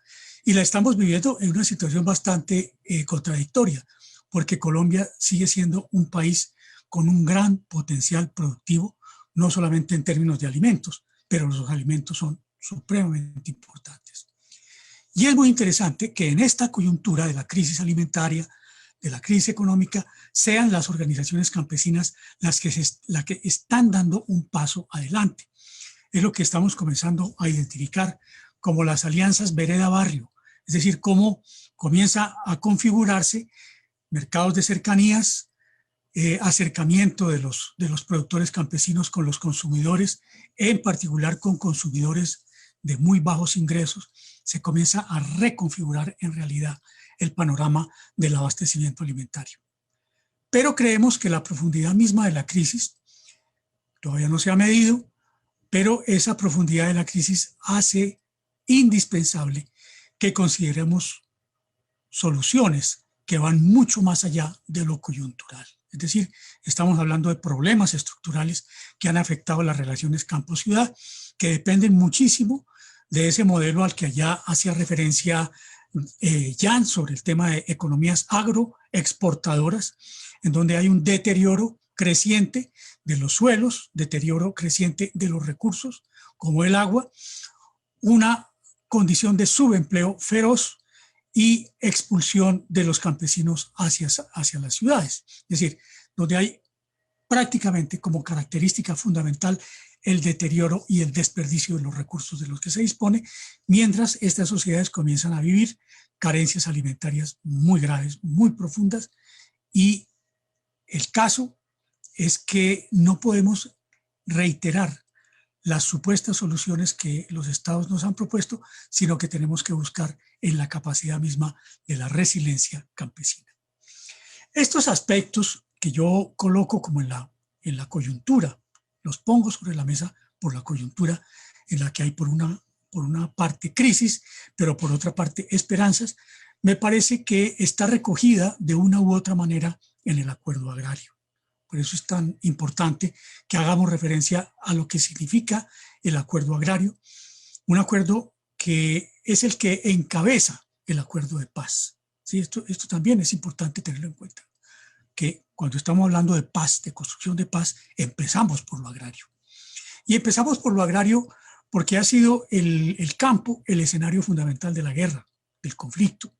Speaker 5: y la estamos viviendo en una situación bastante contradictoria, porque Colombia sigue siendo un país con un gran potencial productivo, no solamente en términos de alimentos, pero los alimentos son supremamente importantes. Y es muy interesante que en esta coyuntura de la crisis alimentaria, de la crisis económica sean las organizaciones campesinas las que están dando un paso adelante. Es lo que estamos comenzando a identificar como las alianzas vereda-barrio, es decir, cómo comienza a configurarse mercados de cercanías, acercamiento de los productores campesinos con los consumidores, en particular con consumidores de muy bajos ingresos. Se comienza a reconfigurar en realidad el panorama del abastecimiento alimentario. Pero creemos que la profundidad misma de la crisis todavía no se ha medido, pero esa profundidad de la crisis hace indispensable que consideremos soluciones que van mucho más allá de lo coyuntural. Es decir, estamos hablando de problemas estructurales que han afectado las relaciones campo-ciudad, que dependen muchísimo de ese modelo al que allá hacía referencia Jan sobre el tema de economías agroexportadoras, en donde hay un deterioro creciente de los suelos, deterioro creciente de los recursos, como el agua, una condición de subempleo feroz y expulsión de los campesinos hacia las ciudades. Es decir, donde hay prácticamente como característica fundamental el deterioro y el desperdicio de los recursos de los que se dispone, mientras estas sociedades comienzan a vivir carencias alimentarias muy graves, muy profundas, y el caso es que no podemos reiterar las supuestas soluciones que los estados nos han propuesto, sino que tenemos que buscar en la capacidad misma de la resiliencia campesina. Estos aspectos que yo coloco como en la coyuntura, los pongo sobre la mesa por la coyuntura en la que hay por una parte crisis, pero por otra parte esperanzas, me parece que está recogida de una u otra manera en el acuerdo agrario. Por eso es tan importante que hagamos referencia a lo que significa el acuerdo agrario, un acuerdo que es el que encabeza el acuerdo de paz. ¿Sí? Esto también es importante tenerlo en cuenta, que cuando estamos hablando de paz, de construcción de paz, empezamos por lo agrario. Y empezamos por lo agrario porque ha sido el campo el escenario fundamental de la guerra, del conflicto,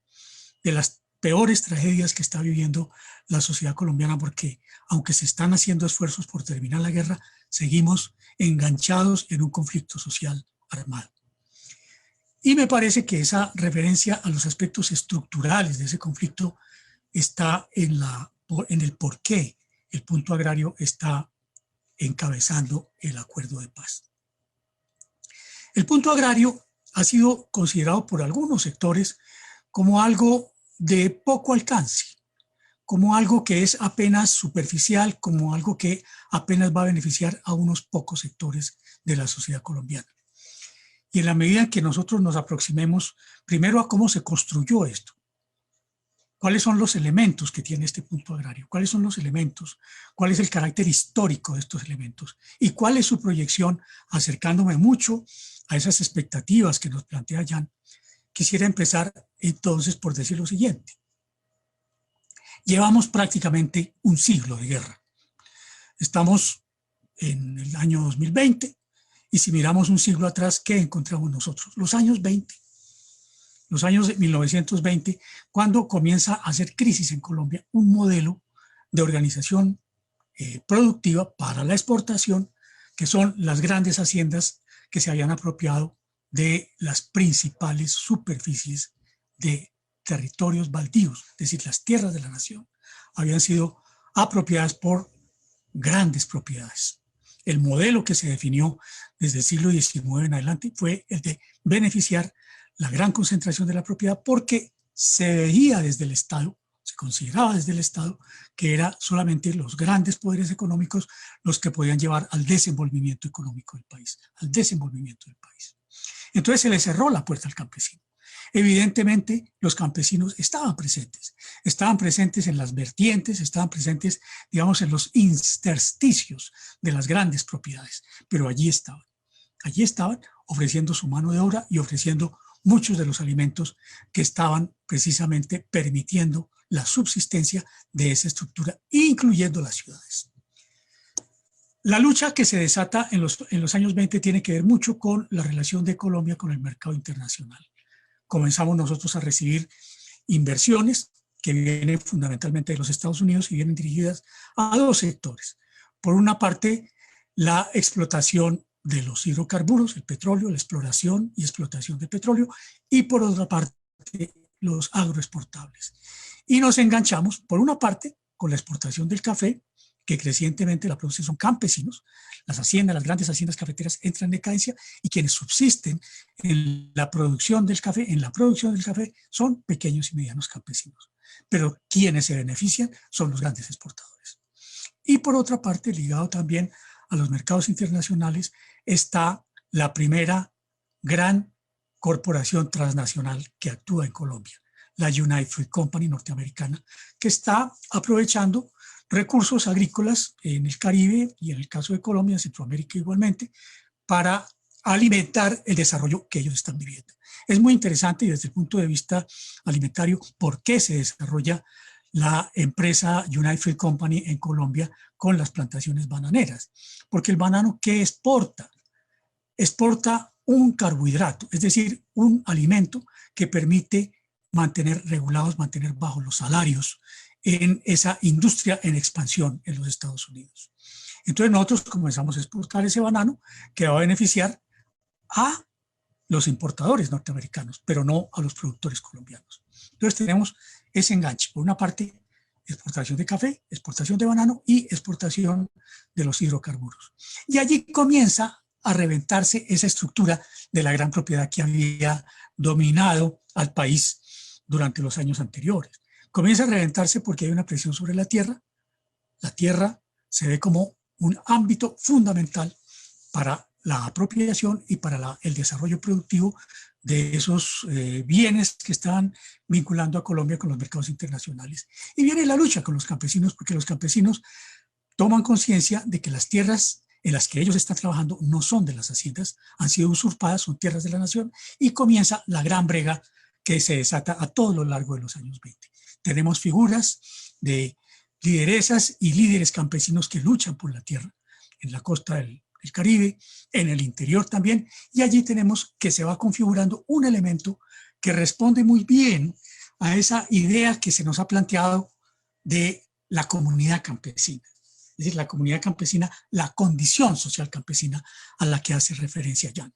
Speaker 5: de las peores tragedias que está viviendo la sociedad colombiana, porque aunque se están haciendo esfuerzos por terminar la guerra, seguimos enganchados en un conflicto social armado. Y me parece que esa referencia a los aspectos estructurales de ese conflicto está en el por qué el punto agrario está encabezando el acuerdo de paz. El punto agrario ha sido considerado por algunos sectores como algo de poco alcance, como algo que es apenas superficial, como algo que apenas va a beneficiar a unos pocos sectores de la sociedad colombiana. Y en la medida en que nosotros nos aproximemos primero a cómo se construyó esto, cuáles son los elementos que tiene este punto agrario, cuáles son los elementos, cuál es el carácter histórico de estos elementos y cuál es su proyección, acercándome mucho a esas expectativas que nos plantea Jan, quisiera empezar entonces por decir lo siguiente. Llevamos prácticamente un siglo de guerra. Estamos en el año 2020 y si miramos un siglo atrás, ¿qué encontramos nosotros? Los años 20. Los años de 1920, cuando comienza a hacer crisis en Colombia un modelo de organización productiva para la exportación, que son las grandes haciendas que se habían apropiado de las principales superficies de territorios baldíos, es decir, las tierras de la nación, habían sido apropiadas por grandes propiedades. El modelo que se definió desde el siglo XIX en adelante fue el de beneficiar la gran concentración de la propiedad porque se veía desde el Estado, se consideraba desde el Estado que eran solamente los grandes poderes económicos los que podían llevar al desenvolvimiento económico del país, al desenvolvimiento del país. Entonces se le cerró la puerta al campesino. Evidentemente los campesinos estaban presentes en las vertientes, estaban presentes, digamos, en los intersticios de las grandes propiedades, pero allí estaban ofreciendo su mano de obra y ofreciendo muchos de los alimentos que estaban precisamente permitiendo la subsistencia de esa estructura, incluyendo las ciudades. La lucha que se desata en los años 20 tiene que ver mucho con la relación de Colombia con el mercado internacional. Comenzamos nosotros a recibir inversiones que vienen fundamentalmente de los Estados Unidos y vienen dirigidas a dos sectores. Por una parte, la explotación de los hidrocarburos, el petróleo, la exploración y explotación de petróleo, y por otra parte, los agroexportables. Y nos enganchamos, por una parte, con la exportación del café, que crecientemente la producción son campesinos. Las haciendas, las grandes haciendas cafeteras entran en decadencia y quienes subsisten en la producción del café, son pequeños y medianos campesinos. Pero quienes se benefician son los grandes exportadores. Y por otra parte, ligado también a los mercados internacionales, está la primera gran corporación transnacional que actúa en Colombia, la United Fruit Company norteamericana, que está aprovechando recursos agrícolas en el Caribe y en el caso de Colombia, en Centroamérica igualmente, para alimentar el desarrollo que ellos están viviendo. Es muy interesante y desde el punto de vista alimentario, ¿por qué se desarrolla la empresa United Fruit Company en Colombia con las plantaciones bananeras? Porque el banano, ¿qué exporta? Exporta un carbohidrato, es decir, un alimento que permite mantener regulados, mantener bajos los salarios en esa industria en expansión en los Estados Unidos. Entonces nosotros comenzamos a exportar ese banano que va a beneficiar a los importadores norteamericanos, pero no a los productores colombianos. Entonces tenemos ese enganche. Por una parte, exportación de café, exportación de banano y exportación de los hidrocarburos. Y allí comienza a reventarse esa estructura de la gran propiedad que había dominado al país durante los años anteriores. Comienza a reventarse porque hay una presión sobre la tierra. La tierra se ve como un ámbito fundamental para la apropiación y para el desarrollo productivo de esos bienes que están vinculando a Colombia con los mercados internacionales. Y viene la lucha con los campesinos, porque los campesinos toman conciencia de que las tierras en las que ellos están trabajando no son de las haciendas, han sido usurpadas, son tierras de la nación, y comienza la gran brega que se desata a todo lo largo de los años 20. Tenemos figuras de lideresas y líderes campesinos que luchan por la tierra en la costa del Caribe, en el interior también, y allí tenemos que se va configurando un elemento que responde muy bien a esa idea que se nos ha planteado de la comunidad campesina. Es decir, la comunidad campesina, la condición social campesina a la que hace referencia Jan.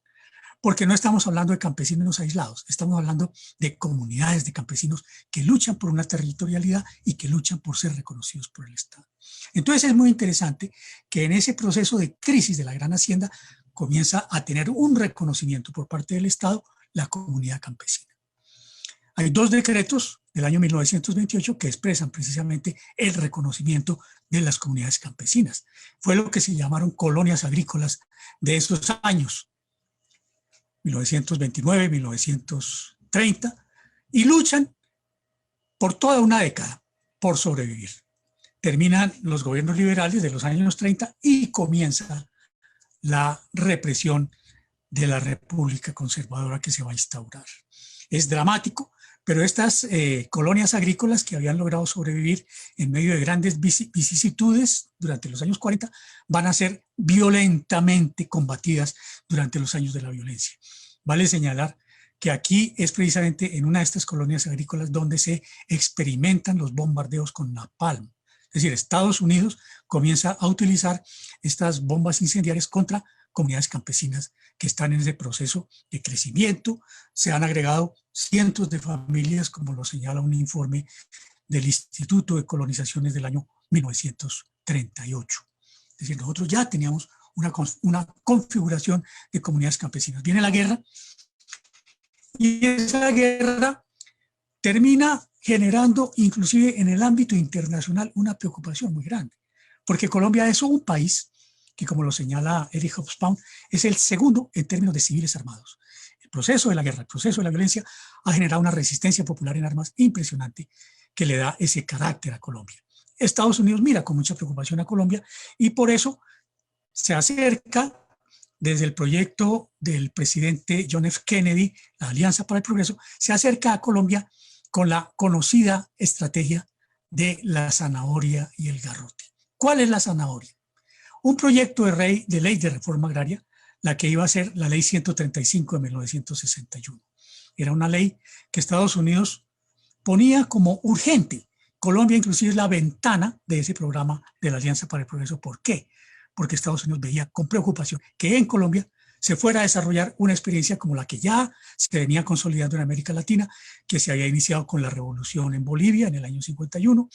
Speaker 5: Porque no estamos hablando de campesinos aislados, estamos hablando de comunidades de campesinos que luchan por una territorialidad y que luchan por ser reconocidos por el Estado. Entonces es muy interesante que en ese proceso de crisis de la gran hacienda comienza a tener un reconocimiento por parte del Estado la comunidad campesina. Hay dos decretos del año 1928 que expresan precisamente el reconocimiento de las comunidades campesinas. Fue lo que se llamaron colonias agrícolas de esos años, 1929, 1930, y luchan por toda una década por sobrevivir. Terminan los gobiernos liberales de los años 30 y comienza la represión de la República Conservadora que se va a instaurar. Es dramático, pero estas colonias agrícolas que habían logrado sobrevivir en medio de grandes vicisitudes durante los años 40 van a ser violentamente combatidas durante los años de la violencia. Vale señalar que aquí es precisamente en una de estas colonias agrícolas donde se experimentan los bombardeos con napalm. Es decir, Estados Unidos comienza a utilizar estas bombas incendiarias contra comunidades campesinas que están en ese proceso de crecimiento. Se han agregado cientos de familias, como lo señala un informe del Instituto de Colonizaciones del año 1938. Es decir, nosotros ya teníamos una configuración de comunidades campesinas. Viene la guerra y esa guerra termina generando inclusive en el ámbito internacional una preocupación muy grande, porque Colombia es un país que, como lo señala Eric Hobsbawm, es el segundo en términos de civiles armados. El proceso de la guerra, el proceso de la violencia ha generado una resistencia popular en armas impresionante que le da ese carácter a Colombia. Estados Unidos mira con mucha preocupación a Colombia y por eso se acerca desde el proyecto del presidente John F. Kennedy, la Alianza para el Progreso, se acerca a Colombia con la conocida estrategia de la zanahoria y el garrote. ¿Cuál es la zanahoria? Un proyecto de ley de reforma agraria, la que iba a ser la ley 135 de 1961. Era una ley que Estados Unidos ponía como urgente. Colombia inclusive es la ventana de ese programa de la Alianza para el Progreso. ¿Por qué? Porque Estados Unidos veía con preocupación que en Colombia se fuera a desarrollar una experiencia como la que ya se venía consolidando en América Latina, que se había iniciado con la revolución en Bolivia en el año 51,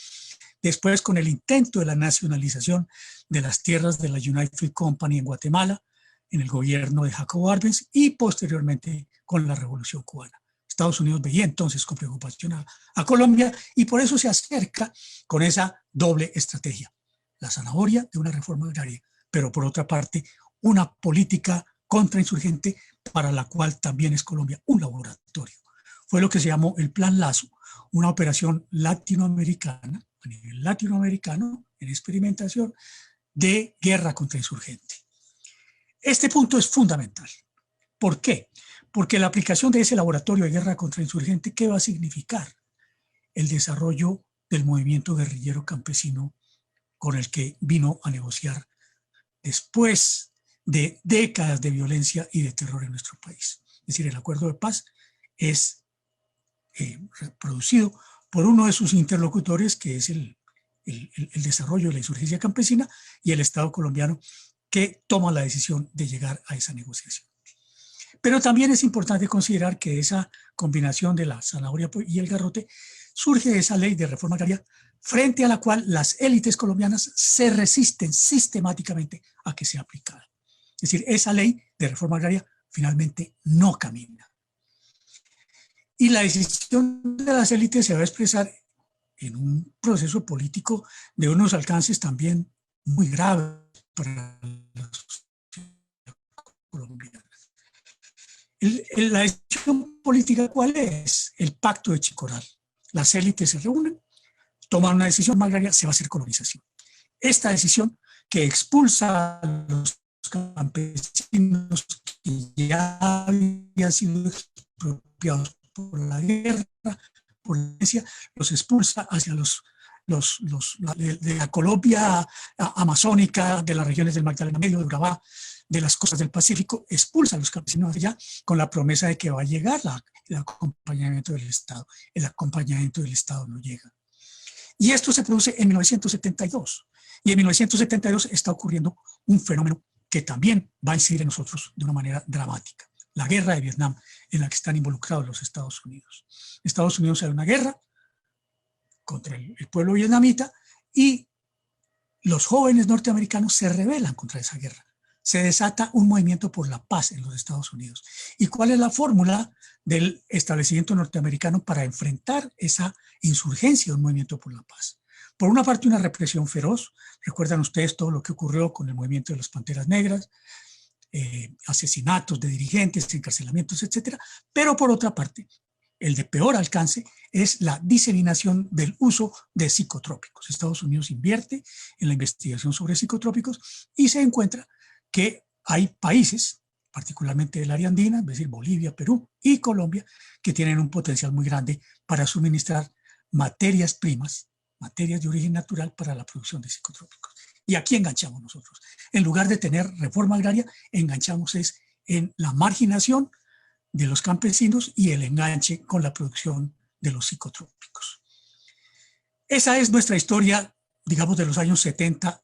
Speaker 5: después con el intento de la nacionalización de las tierras de la United Fruit Company en Guatemala, en el gobierno de Jacobo Arbenz, y posteriormente con la revolución cubana. Estados Unidos veía entonces con preocupación a Colombia y por eso se acerca con esa doble estrategia, la zanahoria de una reforma agraria, pero por otra parte una política contrainsurgente para la cual también es Colombia un laboratorio. Fue lo que se llamó el Plan Lazo, una operación latinoamericana, a nivel latinoamericano, en experimentación, de guerra contrainsurgente. Este punto es fundamental. ¿Por qué? Porque la aplicación de ese laboratorio de guerra contrainsurgente, ¿qué va a significar? El desarrollo del movimiento guerrillero campesino con el que vino a negociar después de décadas de violencia y de terror en nuestro país. Es decir, el acuerdo de paz es producido por uno de sus interlocutores, que es el desarrollo de la insurgencia campesina, y el Estado colombiano, que toma la decisión de llegar a esa negociación. Pero también es importante considerar que esa combinación de la zanahoria y el garrote surge de esa ley de reforma agraria frente a la cual las élites colombianas se resisten sistemáticamente a que sea aplicada. Es decir, esa ley de reforma agraria finalmente no camina. Y la decisión de las élites se va a expresar en un proceso político de unos alcances también muy graves para la sociedad colombiana. La decisión política, ¿cuál es? El pacto de Chicoral. Las élites se reúnen, toman una decisión agraria, se va a hacer colonización. Esta decisión que expulsa a los campesinos que ya habían sido expropiados por la guerra, por la violencia, los expulsa hacia de la Colombia amazónica, de las regiones del Magdalena Medio, de Urabá, de las costas del Pacífico, expulsa a los campesinos allá con la promesa de que va a llegar el acompañamiento del Estado. El acompañamiento del Estado no llega. Y esto se produce en 1972. Y en 1972 está ocurriendo un fenómeno que también va a incidir en nosotros de una manera dramática. La guerra de Vietnam, en la que están involucrados los Estados Unidos. Estados Unidos hace una guerra contra el pueblo vietnamita y los jóvenes norteamericanos se rebelan contra esa guerra. Se desata un movimiento por la paz en los Estados Unidos. ¿Y cuál es la fórmula del establecimiento norteamericano para enfrentar esa insurgencia de un movimiento por la paz? Por una parte, una represión feroz. Recuerdan ustedes todo lo que ocurrió con el movimiento de las Panteras Negras, asesinatos de dirigentes, encarcelamientos, etcétera. Pero por otra parte, el de peor alcance es la diseminación del uso de psicotrópicos. Estados Unidos invierte en la investigación sobre psicotrópicos y se encuentra que hay países, particularmente del área andina, es decir, Bolivia, Perú y Colombia, que tienen un potencial muy grande para suministrar materias primas, materias de origen natural para la producción de psicotrópicos. ¿Y aquí enganchamos nosotros? En lugar de tener reforma agraria, enganchamos es en la marginación de los campesinos y el enganche con la producción de los psicotrópicos. Esa es nuestra historia, digamos, de los años 70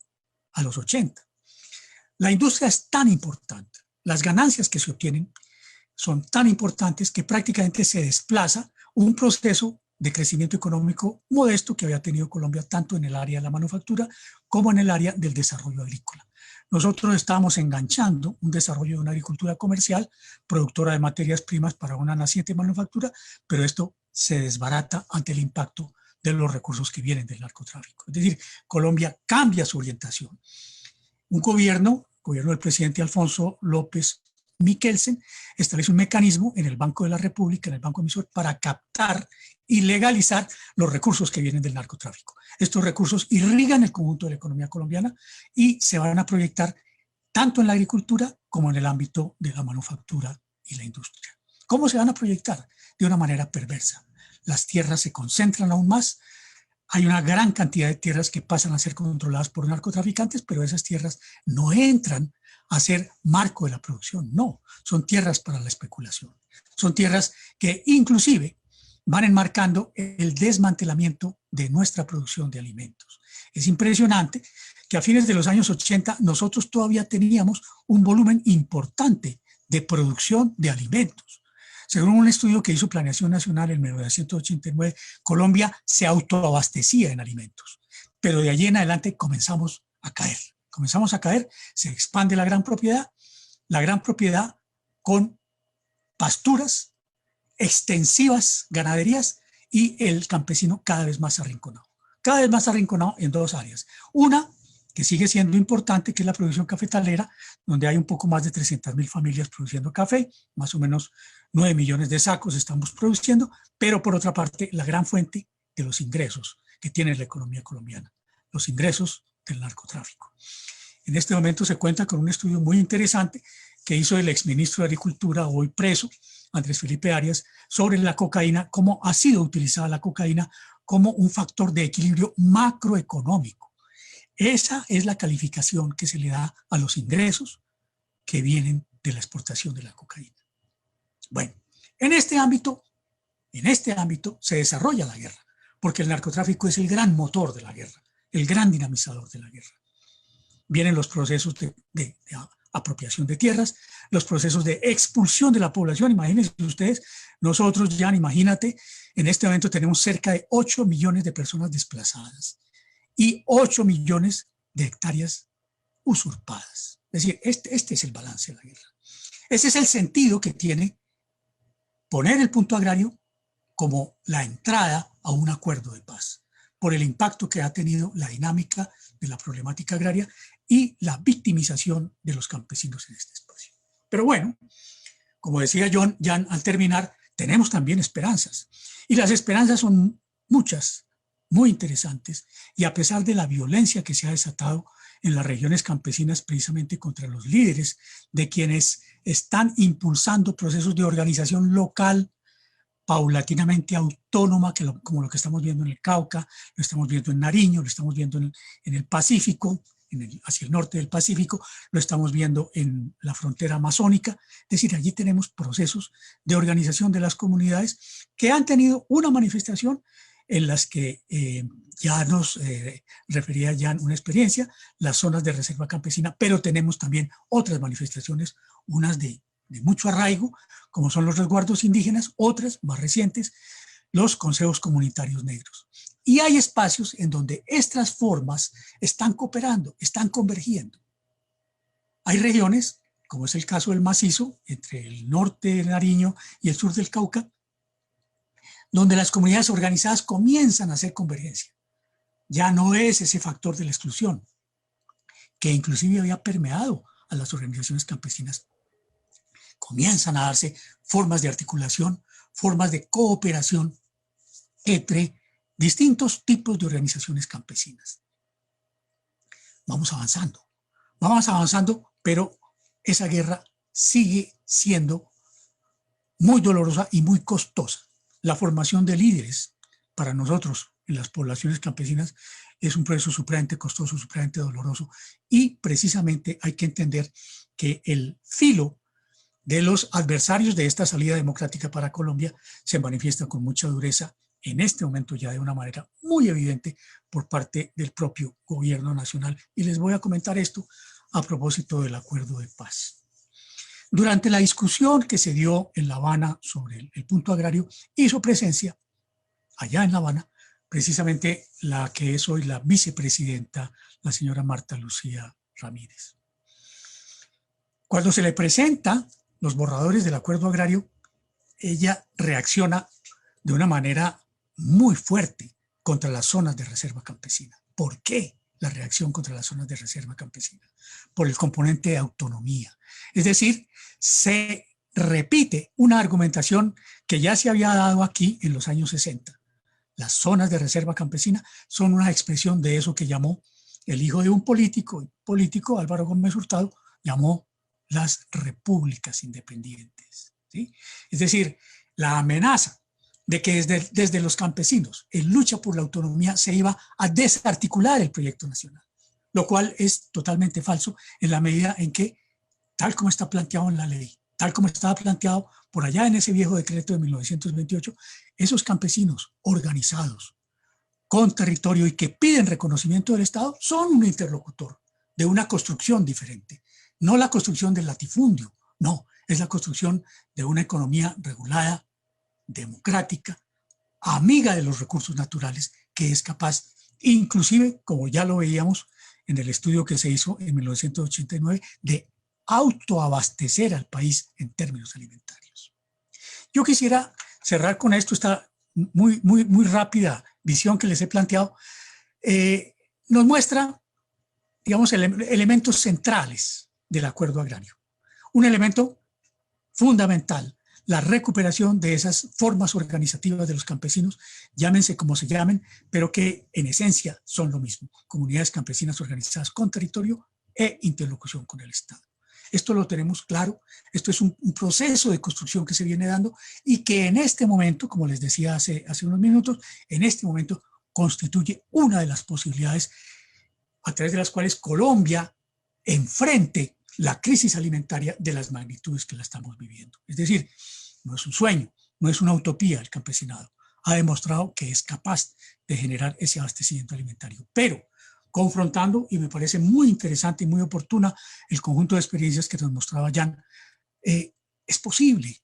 Speaker 5: a los 80. La industria es tan importante, las ganancias que se obtienen son tan importantes que prácticamente se desplaza un proceso de crecimiento económico modesto que había tenido Colombia tanto en el área de la manufactura como en el área del desarrollo agrícola. Nosotros estábamos enganchando un desarrollo de una agricultura comercial, productora de materias primas para una naciente manufactura, pero esto se desbarata ante el impacto de los recursos que vienen del narcotráfico. Es decir, Colombia cambia su orientación. Un gobierno del presidente Alfonso López Miquelsen, establece un mecanismo en el Banco de la República, en el Banco Emisor, para captar y legalizar los recursos que vienen del narcotráfico. Estos recursos irrigan el conjunto de la economía colombiana y se van a proyectar tanto en la agricultura como en el ámbito de la manufactura y la industria. ¿Cómo se van a proyectar? De una manera perversa. Las tierras se concentran aún más. Hay una gran cantidad de tierras que pasan a ser controladas por narcotraficantes, pero esas tierras no entran a ser marco de la producción. No, son tierras para la especulación. Son tierras que inclusive van enmarcando el desmantelamiento de nuestra producción de alimentos. Es impresionante que a fines de los años 80 nosotros todavía teníamos un volumen importante de producción de alimentos. Según un estudio que hizo Planeación Nacional en 1989, Colombia se autoabastecía en alimentos, pero de allí en adelante comenzamos a caer, se expande la gran propiedad con pasturas, extensivas ganaderías y el campesino cada vez más arrinconado en dos áreas. Una, que sigue siendo importante, que es la producción cafetalera, donde hay un poco más de 300.000 familias produciendo café, más o menos 9 millones de sacos estamos produciendo, pero por otra parte, la gran fuente de los ingresos que tiene la economía colombiana, los ingresos del narcotráfico. En este momento se cuenta con un estudio muy interesante que hizo el exministro de Agricultura, hoy preso, Andrés Felipe Arias, sobre la cocaína, cómo ha sido utilizada la cocaína como un factor de equilibrio macroeconómico. Esa es la calificación que se le da a los ingresos que vienen de la exportación de la cocaína. Bueno, en este ámbito se desarrolla la guerra, porque el narcotráfico es el gran motor de la guerra, el gran dinamizador de la guerra. Vienen los procesos de apropiación de tierras, los procesos de expulsión de la población. Imagínense ustedes, nosotros ya, imagínate, en este momento tenemos cerca de 8 millones de personas desplazadas y 8 millones de hectáreas usurpadas. Es decir, este es el balance de la guerra. Ese es el sentido que tiene poner el punto agrario como la entrada a un acuerdo de paz, por el impacto que ha tenido la dinámica de la problemática agraria y la victimización de los campesinos en este espacio. Pero bueno, como decía Jan al terminar, tenemos también esperanzas. Y las esperanzas son muchas, muy interesantes, y a pesar de la violencia que se ha desatado en las regiones campesinas precisamente contra los líderes de quienes están impulsando procesos de organización local paulatinamente autónoma, como lo que estamos viendo en el Cauca, lo estamos viendo en Nariño, lo estamos viendo en el Pacífico, hacia el norte del Pacífico, lo estamos viendo en la frontera amazónica. Es decir, allí tenemos procesos de organización de las comunidades que han tenido una manifestación en las que ya nos refería ya una experiencia, las zonas de reserva campesina, pero tenemos también otras manifestaciones, unas de mucho arraigo, como son los resguardos indígenas, otras más recientes, los consejos comunitarios negros. Y hay espacios en donde estas formas están cooperando, están convergiendo. Hay regiones, como es el caso del Macizo, entre el norte de Nariño y el sur del Cauca, donde las comunidades organizadas comienzan a hacer convergencia. Ya no es ese factor de la exclusión, que inclusive había permeado a las organizaciones campesinas. Comienzan a darse formas de articulación, formas de cooperación entre distintos tipos de organizaciones campesinas. Vamos avanzando, pero esa guerra sigue siendo muy dolorosa y muy costosa. La formación de líderes para nosotros en las poblaciones campesinas es un proceso supremamente costoso, supremamente doloroso, y precisamente hay que entender que el filo de los adversarios de esta salida democrática para Colombia se manifiesta con mucha dureza en este momento ya de una manera muy evidente por parte del propio gobierno nacional. Y les voy a comentar esto a propósito del acuerdo de paz. Durante la discusión que se dio en La Habana sobre el punto agrario, hizo presencia allá en La Habana precisamente la que es hoy la vicepresidenta, la señora Marta Lucía Ramírez. Cuando se le presenta los borradores del acuerdo agrario, ella reacciona de una manera muy fuerte contra las zonas de reserva campesina. ¿Por qué la reacción contra las zonas de reserva campesina? Por el componente de autonomía. Es decir, se repite una argumentación que ya se había dado aquí en los años 60. Las zonas de reserva campesina son una expresión de eso que llamó el hijo de un político, Álvaro Gómez Hurtado, llamó las repúblicas independientes, ¿sí? Es decir, la amenaza de que desde los campesinos, en lucha por la autonomía, se iba a desarticular el proyecto nacional, lo cual es totalmente falso en la medida en que, tal como está planteado en la ley, tal como estaba planteado por allá en ese viejo decreto de 1928, esos campesinos organizados con territorio y que piden reconocimiento del Estado son un interlocutor de una construcción diferente. No la construcción del latifundio, no, es la construcción de una economía regulada, democrática, amiga de los recursos naturales, que es capaz, inclusive, como ya lo veíamos en el estudio que se hizo en 1989, de autoabastecer al país en términos alimentarios. Yo quisiera cerrar con esto, esta muy rápida visión que les he planteado, nos muestra, digamos, elementos centrales del acuerdo agrario. Un elemento fundamental, la recuperación de esas formas organizativas de los campesinos, llámense como se llamen, pero que en esencia son lo mismo, comunidades campesinas organizadas con territorio e interlocución con el Estado. Esto lo tenemos claro, esto es un proceso de construcción que se viene dando y que en este momento, como les decía hace unos minutos, en este momento constituye una de las posibilidades a través de las cuales Colombia enfrente la crisis alimentaria de las magnitudes que la estamos viviendo. Es decir, no es un sueño, no es una utopía el campesinado. Ha demostrado que es capaz de generar ese abastecimiento alimentario. Pero confrontando, y me parece muy interesante y muy oportuna el conjunto de experiencias que nos mostraba Jan, es posible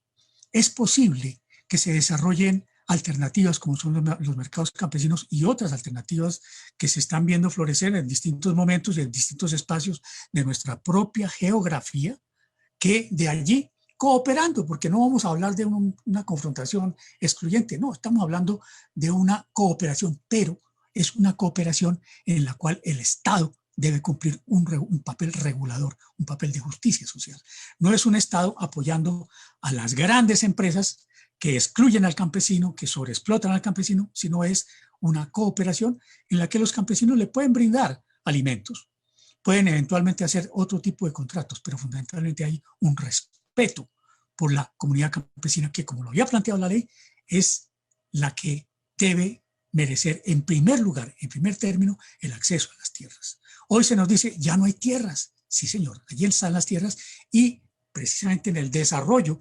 Speaker 5: que se desarrollen alternativas como son los mercados campesinos y otras alternativas que se están viendo florecer en distintos momentos y en distintos espacios de nuestra propia geografía, que de allí cooperando, porque no vamos a hablar de una confrontación excluyente, no, estamos hablando de una cooperación, pero es una cooperación en la cual el Estado debe cumplir un papel regulador, un papel de justicia social. No es un Estado apoyando a las grandes empresas que excluyen al campesino, que sobreexplotan al campesino, sino es una cooperación en la que los campesinos le pueden brindar alimentos, pueden eventualmente hacer otro tipo de contratos, pero fundamentalmente hay un respeto por la comunidad campesina que, como lo había planteado la ley, es la que debe merecer en primer lugar, en primer término, el acceso a las tierras. Hoy se nos dice, ya no hay tierras. Sí, señor, allí están las tierras y precisamente en el desarrollo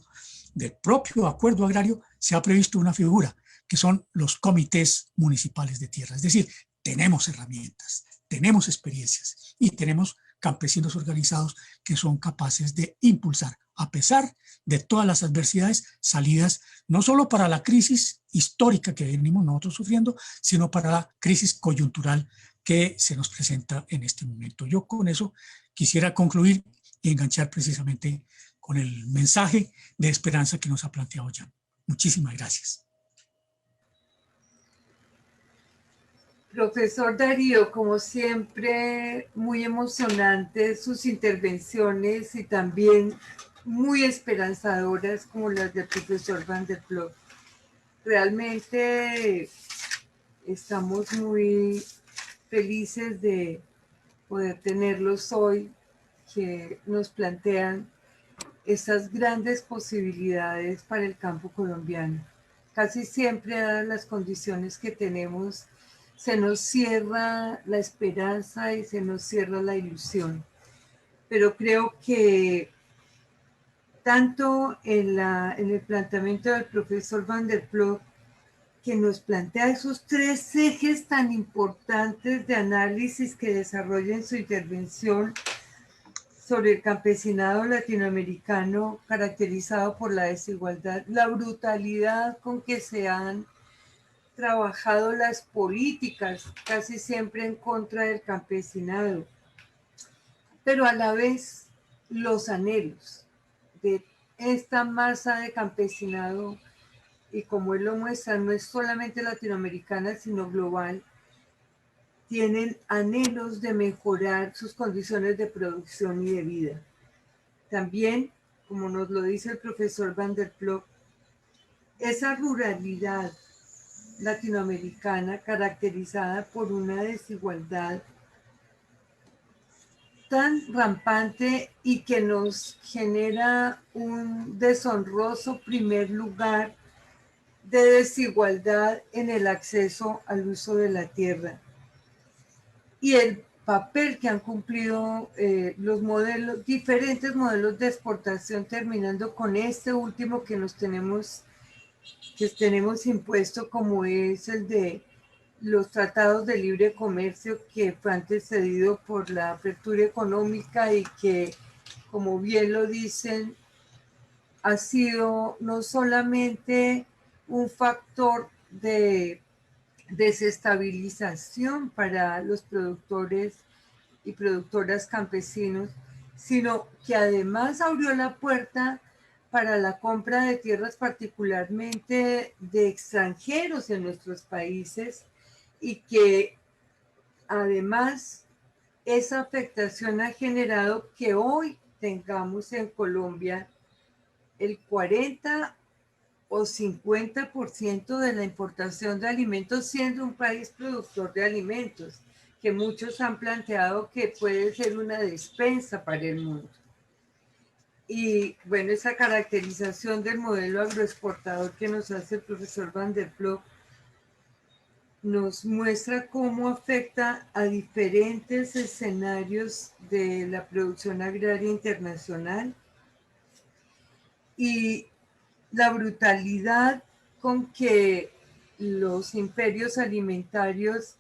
Speaker 5: del propio acuerdo agrario se ha previsto una figura que son los comités municipales de tierra. Es decir, tenemos herramientas, tenemos experiencias y tenemos campesinos organizados que son capaces de impulsar, a pesar de todas las adversidades, salidas no solo para la crisis histórica que venimos nosotros sufriendo, sino para la crisis coyuntural que se nos presenta en este momento. Yo con eso quisiera concluir y enganchar precisamente con el mensaje de esperanza que nos ha planteado Jan. Muchísimas gracias.
Speaker 1: Profesor Darío, como siempre, muy emocionantes sus intervenciones y también muy esperanzadoras como las del profesor Van der Ploeg. Realmente estamos muy felices de poder tenerlos hoy, que nos plantean esas grandes posibilidades para el campo colombiano. Casi siempre, dadas las condiciones que tenemos, se nos cierra la esperanza y se nos cierra la ilusión. Pero creo que tanto en el planteamiento del profesor Van der Ploeg, que nos plantea esos tres ejes tan importantes de análisis que desarrolla en su intervención sobre el campesinado latinoamericano caracterizado por la desigualdad, la brutalidad con que se han trabajado las políticas, casi siempre en contra del campesinado, pero a la vez los anhelos de esta masa de campesinado, y como él lo muestra, no es solamente latinoamericana, sino global, tienen anhelos de mejorar sus condiciones de producción y de vida. También, como nos lo dice el profesor Van der Ploeg, esa ruralidad latinoamericana caracterizada por una desigualdad tan rampante y que nos genera un deshonroso primer lugar de desigualdad en el acceso al uso de la tierra. Y el papel que han cumplido los modelos, diferentes modelos de exportación, terminando con este último que tenemos impuesto, como es el de los tratados de libre comercio, que fue antecedido por la apertura económica y que, como bien lo dicen, ha sido no solamente un factor de desestabilización para los productores y productoras campesinos, sino que además abrió la puerta para la compra de tierras, particularmente de extranjeros en nuestros países, y que además esa afectación ha generado que hoy tengamos en Colombia el 40 o 50% de la importación de alimentos, siendo un país productor de alimentos, que muchos han planteado que puede ser una despensa para el mundo. Y bueno, esa caracterización del modelo agroexportador que nos hace el profesor Van der Ploeg nos muestra cómo afecta a diferentes escenarios de la producción agraria internacional y la brutalidad con que los imperios alimentarios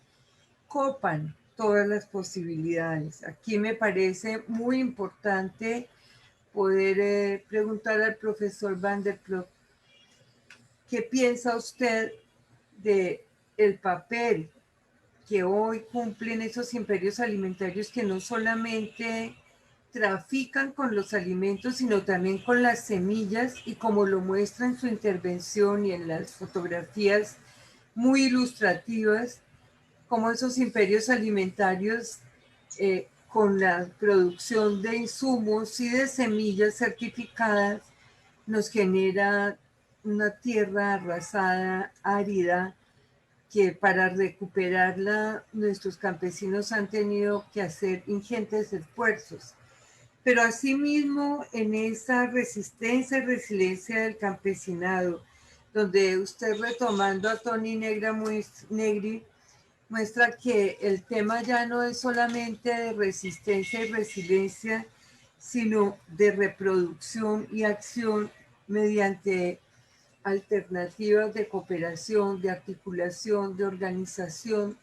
Speaker 1: copan todas las posibilidades. Aquí me parece muy importante poder preguntar al profesor Van der Ploeg, ¿qué piensa usted de el papel que hoy cumplen esos imperios alimentarios que no solamente trafican con los alimentos, sino también con las semillas, y como lo muestra en su intervención y en las fotografías muy ilustrativas, como esos imperios alimentarios con la producción de insumos y de semillas certificadas nos genera una tierra arrasada, árida, que para recuperarla nuestros campesinos han tenido que hacer ingentes esfuerzos. Pero asimismo, en esa resistencia y resiliencia del campesinado, donde usted, retomando a Tony Negri, muestra que el tema ya no es solamente de resistencia y resiliencia, sino de reproducción y acción mediante alternativas de cooperación, de articulación, de organización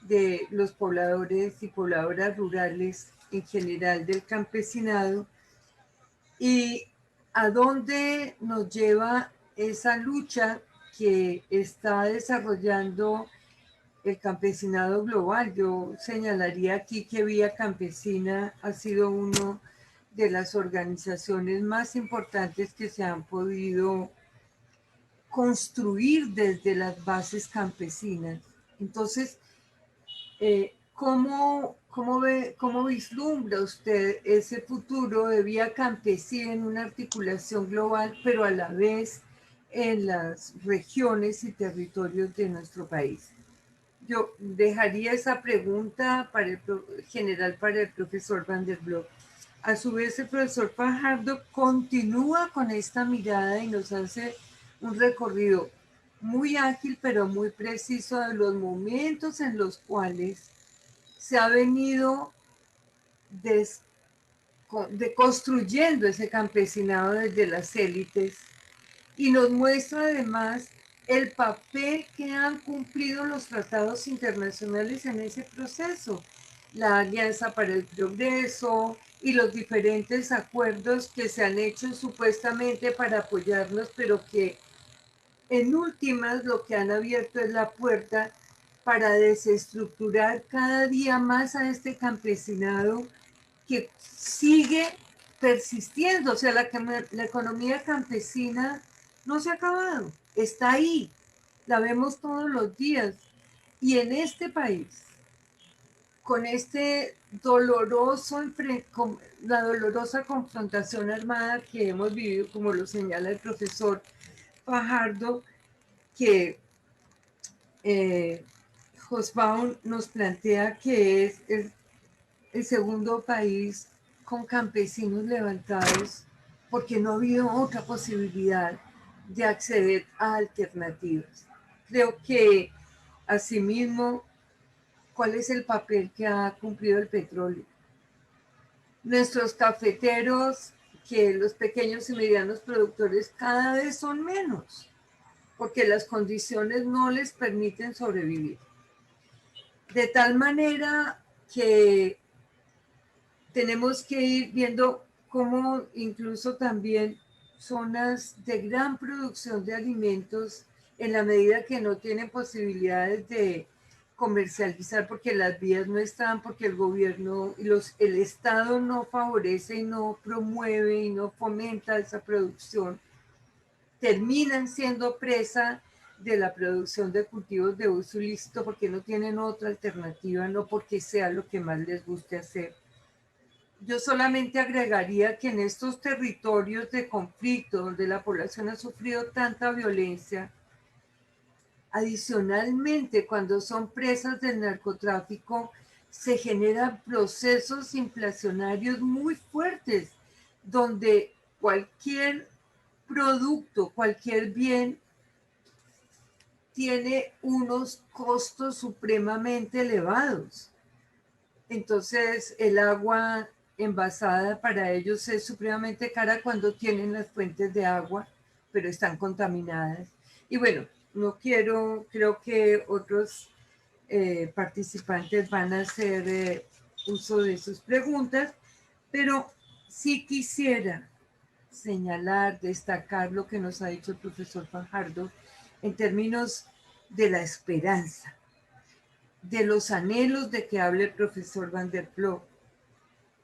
Speaker 1: de los pobladores y pobladoras rurales en general del campesinado, y a dónde nos lleva esa lucha que está desarrollando el campesinado global. Yo señalaría aquí que Vía Campesina ha sido una de las organizaciones más importantes que se han podido construir desde las bases campesinas. Entonces, ¿cómo vislumbra usted ese futuro de Vía Campesina en una articulación global, pero a la vez en las regiones y territorios de nuestro país? Yo dejaría esa pregunta general para el profesor Van der Ploeg. A su vez, el profesor Fajardo continúa con esta mirada y nos hace un recorrido muy ágil, pero muy preciso de los momentos en los cuales se ha venido construyendo ese campesinado desde las élites, y nos muestra además el papel que han cumplido los tratados internacionales en ese proceso, la Alianza para el Progreso y los diferentes acuerdos que se han hecho supuestamente para apoyarnos, pero que en últimas lo que han abierto es la puerta para desestructurar cada día más a este campesinado que sigue persistiendo. O sea, la economía campesina no se ha acabado, está ahí, la vemos todos los días. Y en este país, con la dolorosa confrontación armada que hemos vivido, como lo señala el profesor Fajardo, que Hobsbawm nos plantea que es el segundo país con campesinos levantados, porque no ha habido otra posibilidad de acceder a alternativas. Creo que asimismo cuál es el papel que ha cumplido el petróleo. Nuestros cafeteros, que los pequeños y medianos productores cada vez son menos, porque las condiciones no les permiten sobrevivir. De tal manera que tenemos que ir viendo cómo incluso también zonas de gran producción de alimentos, en la medida que no tienen posibilidades de comercializar porque las vías no están, porque el gobierno y el Estado no favorece y no promueve y no fomenta esa producción, terminan siendo presa de la producción de cultivos de uso ilícito porque no tienen otra alternativa, no porque sea lo que más les guste hacer. Yo solamente agregaría que en estos territorios de conflicto donde la población ha sufrido tanta violencia, adicionalmente cuando son presas del narcotráfico, se generan procesos inflacionarios muy fuertes, donde cualquier producto, cualquier bien tiene unos costos supremamente elevados. Entonces, el agua envasada para ellos es supremamente cara cuando tienen las fuentes de agua, pero están contaminadas. Y bueno, creo que otros participantes van a hacer uso de sus preguntas, pero sí quisiera señalar, destacar lo que nos ha dicho el profesor Fajardo en términos de la esperanza, de los anhelos de que hable el profesor Van der Ploeg,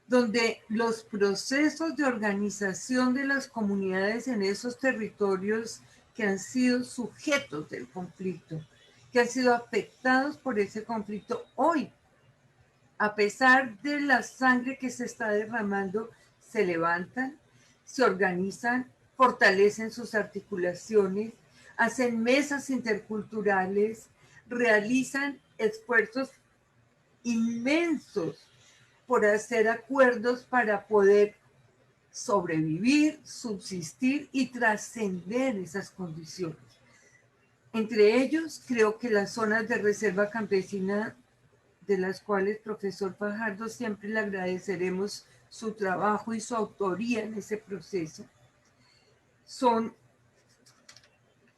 Speaker 1: donde los procesos de organización de las comunidades en esos territorios que han sido sujetos del conflicto, que han sido afectados por ese conflicto, hoy, a pesar de la sangre que se está derramando, se levantan, se organizan, fortalecen sus articulaciones, hacen mesas interculturales, realizan esfuerzos inmensos por hacer acuerdos para poder sobrevivir, subsistir y trascender esas condiciones. Entre ellos, creo que las zonas de reserva campesina, de las cuales, profesor Fajardo, siempre le agradeceremos su trabajo y su autoría en ese proceso, son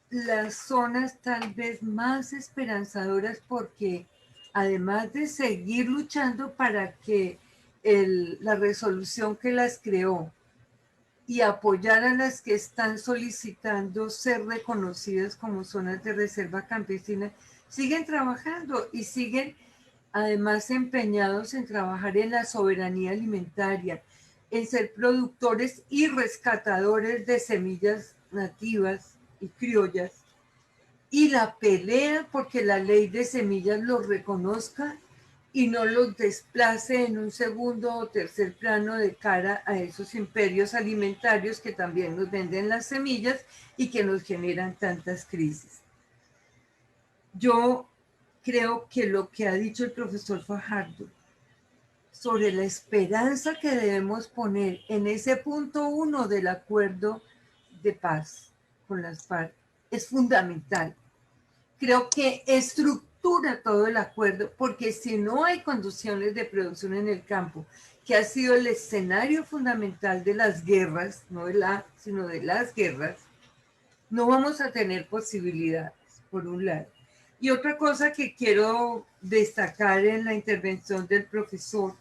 Speaker 1: las zonas tal vez más esperanzadoras porque además de seguir luchando para que la resolución que las creó y apoyar a las que están solicitando ser reconocidas como zonas de reserva campesina, siguen trabajando y siguen además empeñados en trabajar en la soberanía alimentaria, en ser productores y rescatadores de semillas nativas y criollas, y la pelea porque la ley de semillas los reconozca y no los desplace en un segundo o tercer plano de cara a esos imperios alimentarios que también nos venden las semillas y que nos generan tantas crisis. Yo creo que lo que ha dicho el profesor Fajardo sobre la esperanza que debemos poner en ese punto 1 del acuerdo de paz con las FARC es fundamental. Creo que estructura todo el acuerdo, porque si no hay condiciones de producción en el campo, que ha sido el escenario fundamental de las guerras, no de sino de las guerras, no vamos a tener posibilidades, por un lado. Y otra cosa que quiero destacar en la intervención del profesor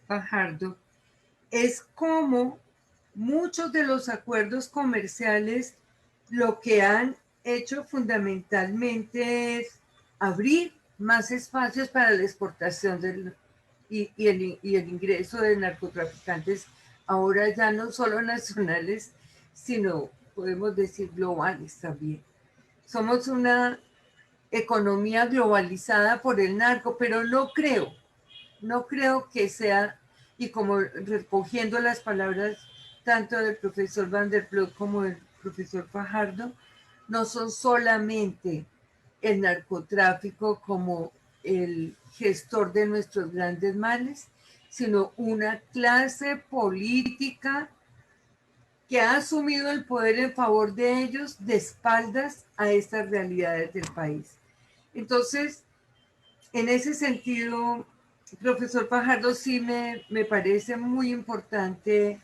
Speaker 1: Fajardo es cómo muchos de los acuerdos comerciales lo que han hecho fundamentalmente es abrir más espacios para la exportación y el ingreso de narcotraficantes, ahora ya no solo nacionales, sino podemos decir globales también. Somos una economía globalizada por el narco, pero no creo que sea, y como recogiendo las palabras tanto del profesor Van der Ploeg como del profesor Fajardo, no son solamente el narcotráfico como el gestor de nuestros grandes males, sino una clase política que ha asumido el poder en favor de ellos de espaldas a estas realidades del país. Entonces, En ese sentido, profesor Fajardo, sí me parece muy importante,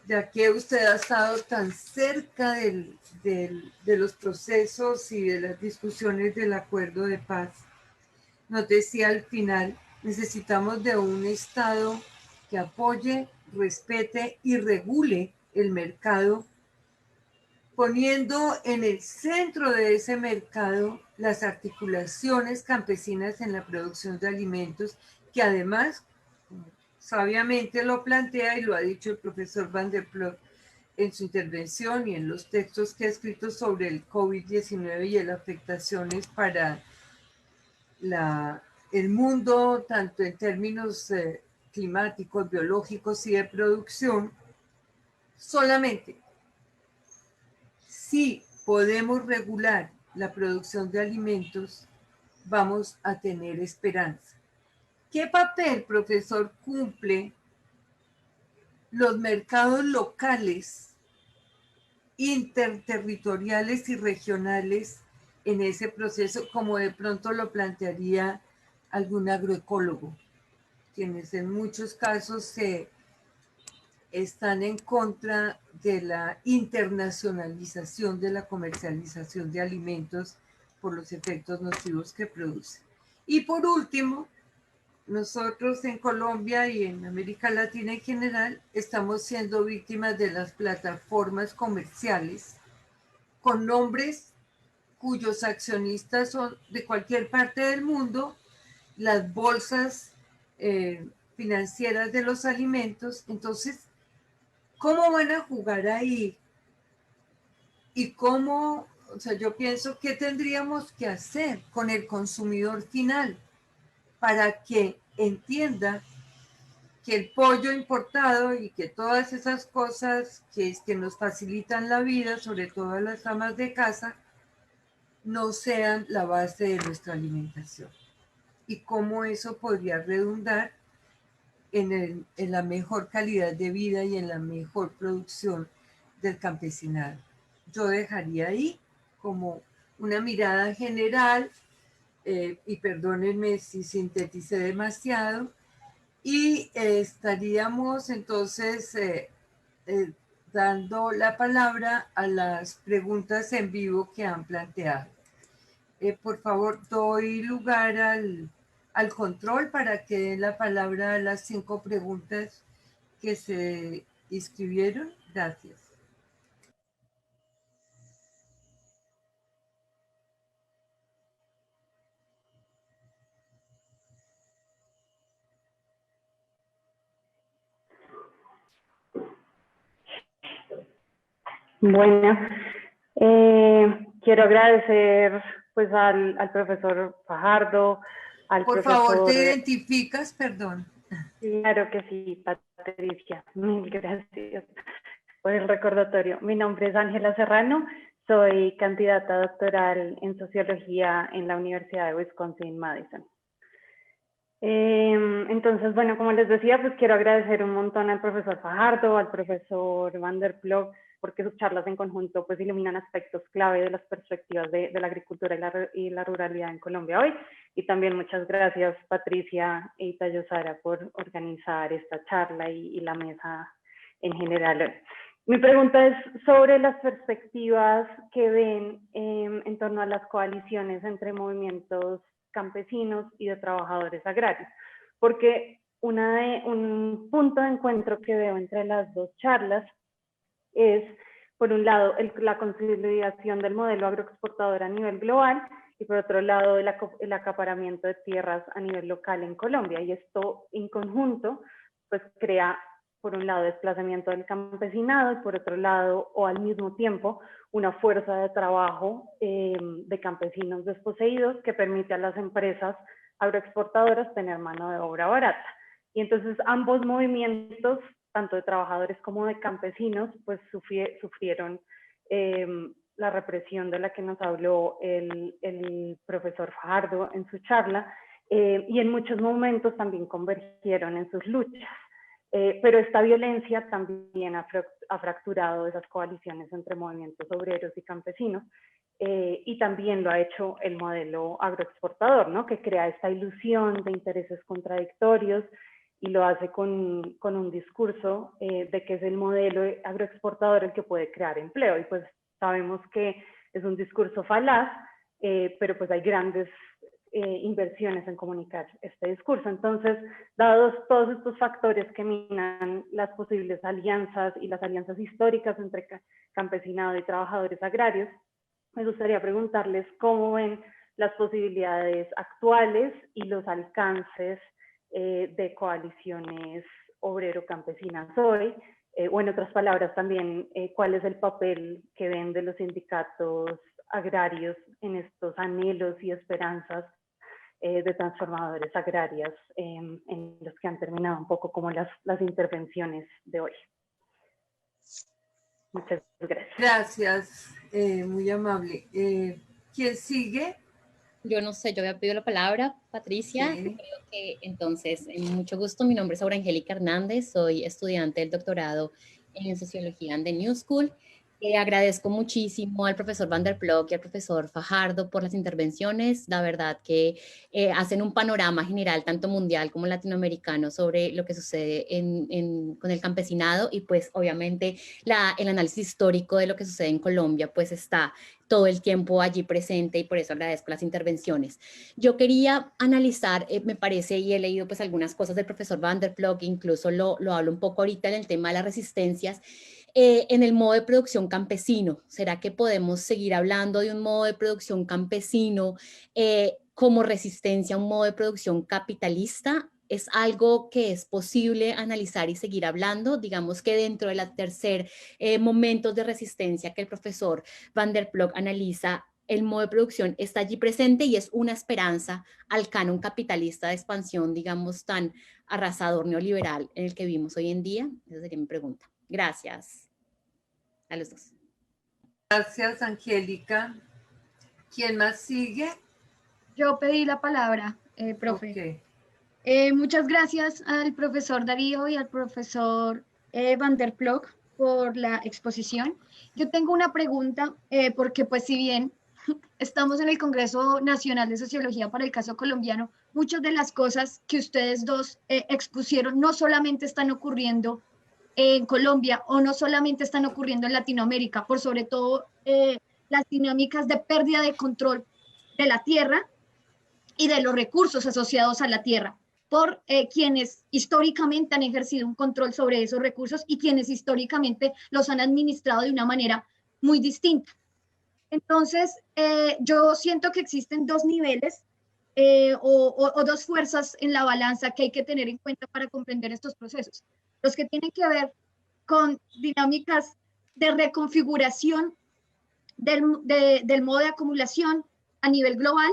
Speaker 1: ya que usted ha estado tan cerca de los procesos y de las discusiones del acuerdo de paz. Nos decía al final, necesitamos de un Estado que apoye, respete y regule el mercado, poniendo en el centro de ese mercado las articulaciones campesinas en la producción de alimentos, que además, sabiamente lo plantea y lo ha dicho el profesor Van der Ploeg en su intervención y en los textos que ha escrito sobre el COVID-19 y las afectaciones para el mundo, tanto en términos climáticos, biológicos y de producción. Solamente si podemos regular la producción de alimentos, vamos a tener esperanza. ¿Qué papel, profesor, cumple los mercados locales, interterritoriales y regionales en ese proceso, como de pronto lo plantearía algún agroecólogo, quienes en muchos casos están en contra de la internacionalización de la comercialización de alimentos por los efectos nocivos que produce? Y por último, nosotros en Colombia y en América Latina en general estamos siendo víctimas de las plataformas comerciales con nombres cuyos accionistas son de cualquier parte del mundo, las bolsas financieras de los alimentos. Entonces, ¿cómo van a jugar ahí? Y cómo, o sea, yo pienso que tendríamos que hacer con el consumidor final para que entienda que el pollo importado y que todas esas cosas que nos facilitan la vida, sobre todo a las amas de casa, no sean la base de nuestra alimentación. Y cómo eso podría redundar en la mejor calidad de vida y en la mejor producción del campesinado. Yo dejaría ahí como una mirada general, y perdónenme si sinteticé demasiado, y estaríamos entonces dando la palabra a las preguntas en vivo que han planteado. Por favor, doy lugar al control para que den la palabra a las 5 preguntas que se inscribieron. Gracias.
Speaker 6: Bueno, quiero agradecer pues al profesor Fajardo, al
Speaker 1: Por
Speaker 6: profesor...
Speaker 1: favor, ¿te identificas? Perdón.
Speaker 6: Claro que sí, Patricia. Mil gracias por el recordatorio. Mi nombre es Ángela Serrano, soy candidata doctoral en Sociología en la Universidad de Wisconsin-Madison. Entonces, bueno, como les decía, pues quiero agradecer un montón al profesor Fajardo, al profesor Van der Ploeg, porque sus charlas en conjunto pues iluminan aspectos clave de las perspectivas de la agricultura y la ruralidad en Colombia hoy. Y también muchas gracias, Patricia y Tayosara, por organizar esta charla y la mesa en general. Mi pregunta es sobre las perspectivas que ven en torno a las coaliciones entre movimientos campesinos y de trabajadores agrarios, porque un punto de encuentro que veo entre las dos charlas es, por un lado, la consolidación del modelo agroexportador a nivel global y por otro lado, el acaparamiento de tierras a nivel local en Colombia. Y esto en conjunto, pues crea, por un lado, desplazamiento del campesinado y por otro lado, o al mismo tiempo, una fuerza de trabajo de campesinos desposeídos que permite a las empresas agroexportadoras tener mano de obra barata. Y entonces ambos movimientos, tanto de trabajadores como de campesinos, pues sufrieron la represión de la que nos habló el profesor Fajardo en su charla, y en muchos momentos también convergieron en sus luchas. Pero esta violencia también ha fracturado esas coaliciones entre movimientos obreros y campesinos, y también lo ha hecho el modelo agroexportador, ¿no? Que crea esta ilusión de intereses contradictorios y lo hace con un discurso de que es el modelo agroexportador el que puede crear empleo. Y pues sabemos que es un discurso falaz, pero pues hay grandes inversiones en comunicar este discurso. Entonces, dados todos estos factores que minan las posibles alianzas y las alianzas históricas entre campesinado y trabajadores agrarios, me gustaría preguntarles cómo ven las posibilidades actuales y los alcances de coaliciones obrero-campesinas hoy, o en otras palabras también, cuál es el papel que ven de los sindicatos agrarios en estos anhelos y esperanzas de transformadores agrarias en los que han terminado un poco como las intervenciones de hoy. Muchas gracias.
Speaker 1: Gracias, muy amable. ¿Quién sigue?
Speaker 7: Yo no sé, yo había pedido la palabra, Patricia.
Speaker 1: Sí.
Speaker 7: Creo que entonces, mucho gusto, mi nombre es Aura Angélica Hernández, soy estudiante del doctorado en Sociología en The New School. Agradezco muchísimo al profesor Van der Ploeg y al profesor Fajardo por las intervenciones. La verdad que hacen un panorama general, tanto mundial como latinoamericano, sobre lo que sucede con el campesinado y pues obviamente el análisis histórico de lo que sucede en Colombia pues está todo el tiempo allí presente y por eso agradezco las intervenciones. Yo quería analizar, me parece, y he leído pues algunas cosas del profesor Van der Ploeg, incluso lo hablo un poco ahorita en el tema de las resistencias, en el modo de producción campesino. ¿Será que podemos seguir hablando de un modo de producción campesino como resistencia a un modo de producción capitalista? ¿Es algo que es posible analizar y seguir hablando? Digamos que dentro de la tercer momentos de resistencia que el profesor Van der Ploeg analiza, el modo de producción está allí presente y es una esperanza al canon capitalista de expansión, digamos, tan arrasador neoliberal en el que vivimos hoy en día. Esa sería mi pregunta. Gracias a los dos.
Speaker 1: Gracias, Angélica. ¿Quién más sigue?
Speaker 3: Yo pedí la palabra, profe.
Speaker 1: Okay.
Speaker 3: Muchas gracias al profesor Darío y al profesor Van der Ploeg por la exposición. Yo tengo una pregunta, porque pues si bien estamos en el Congreso Nacional de Sociología para el caso colombiano, muchas de las cosas que ustedes dos expusieron no solamente están ocurriendo en Colombia o no solamente están ocurriendo en Latinoamérica, por sobre todo las dinámicas de pérdida de control de la tierra y de los recursos asociados a la tierra, por quienes históricamente han ejercido un control sobre esos recursos y quienes históricamente los han administrado de una manera muy distinta. Entonces, yo siento que existen dos niveles o dos fuerzas en la balanza que hay que tener en cuenta para comprender estos procesos. Los que tienen que ver con dinámicas de reconfiguración del modo de acumulación a nivel global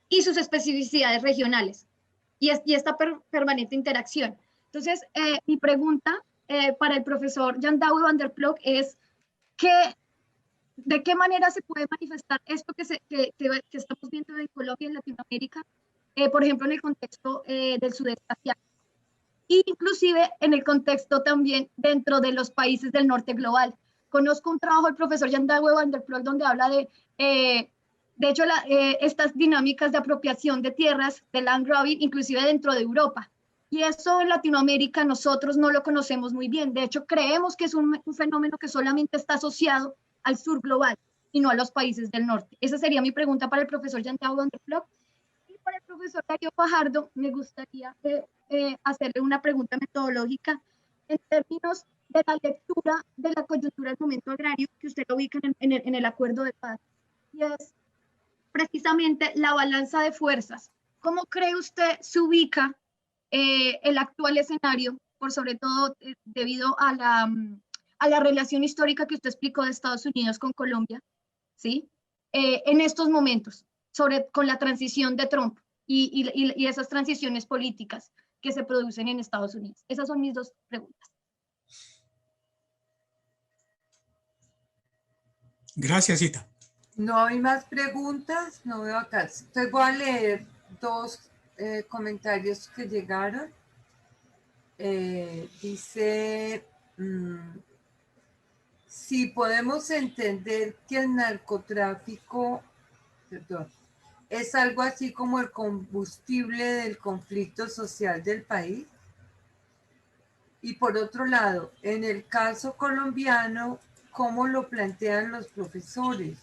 Speaker 3: y sus especificidades regionales y esta permanente interacción. Entonces, mi pregunta para el profesor Jan Douwe van der Ploeg es ¿de qué manera se puede manifestar esto que estamos viendo en Colombia y en Latinoamérica, por ejemplo, en el contexto del sudeste asiático? Inclusive en el contexto también dentro de los países del norte global. Conozco un trabajo del profesor Jan Douwe van der Ploeg donde habla de hecho, estas dinámicas de apropiación de tierras, de land grabbing, inclusive dentro de Europa. Y eso en Latinoamérica nosotros no lo conocemos muy bien. De hecho, creemos que es un fenómeno que solamente está asociado al sur global y no a los países del norte. Esa sería mi pregunta para el profesor Jan Douwe van der Ploeg. Y para el profesor Darío Fajardo, me gustaría hacerle una pregunta metodológica en términos de la lectura de la coyuntura del momento agrario que usted lo ubica en el acuerdo de paz. Y es precisamente la balanza de fuerzas. ¿Cómo cree usted se ubica el actual escenario, por sobre todo debido a la relación histórica que usted explicó de Estados Unidos con Colombia, ¿sí? En estos momentos, con la transición de Trump y esas transiciones políticas que se producen en Estados Unidos? Esas son mis dos preguntas.
Speaker 5: Gracias, Cita.
Speaker 1: No hay más preguntas, no veo acá. Entonces voy a leer dos comentarios que llegaron. Dice si podemos entender que el narcotráfico, es algo así como el combustible del conflicto social del país. Y por otro lado, en el caso colombiano, ¿cómo lo plantean los profesores?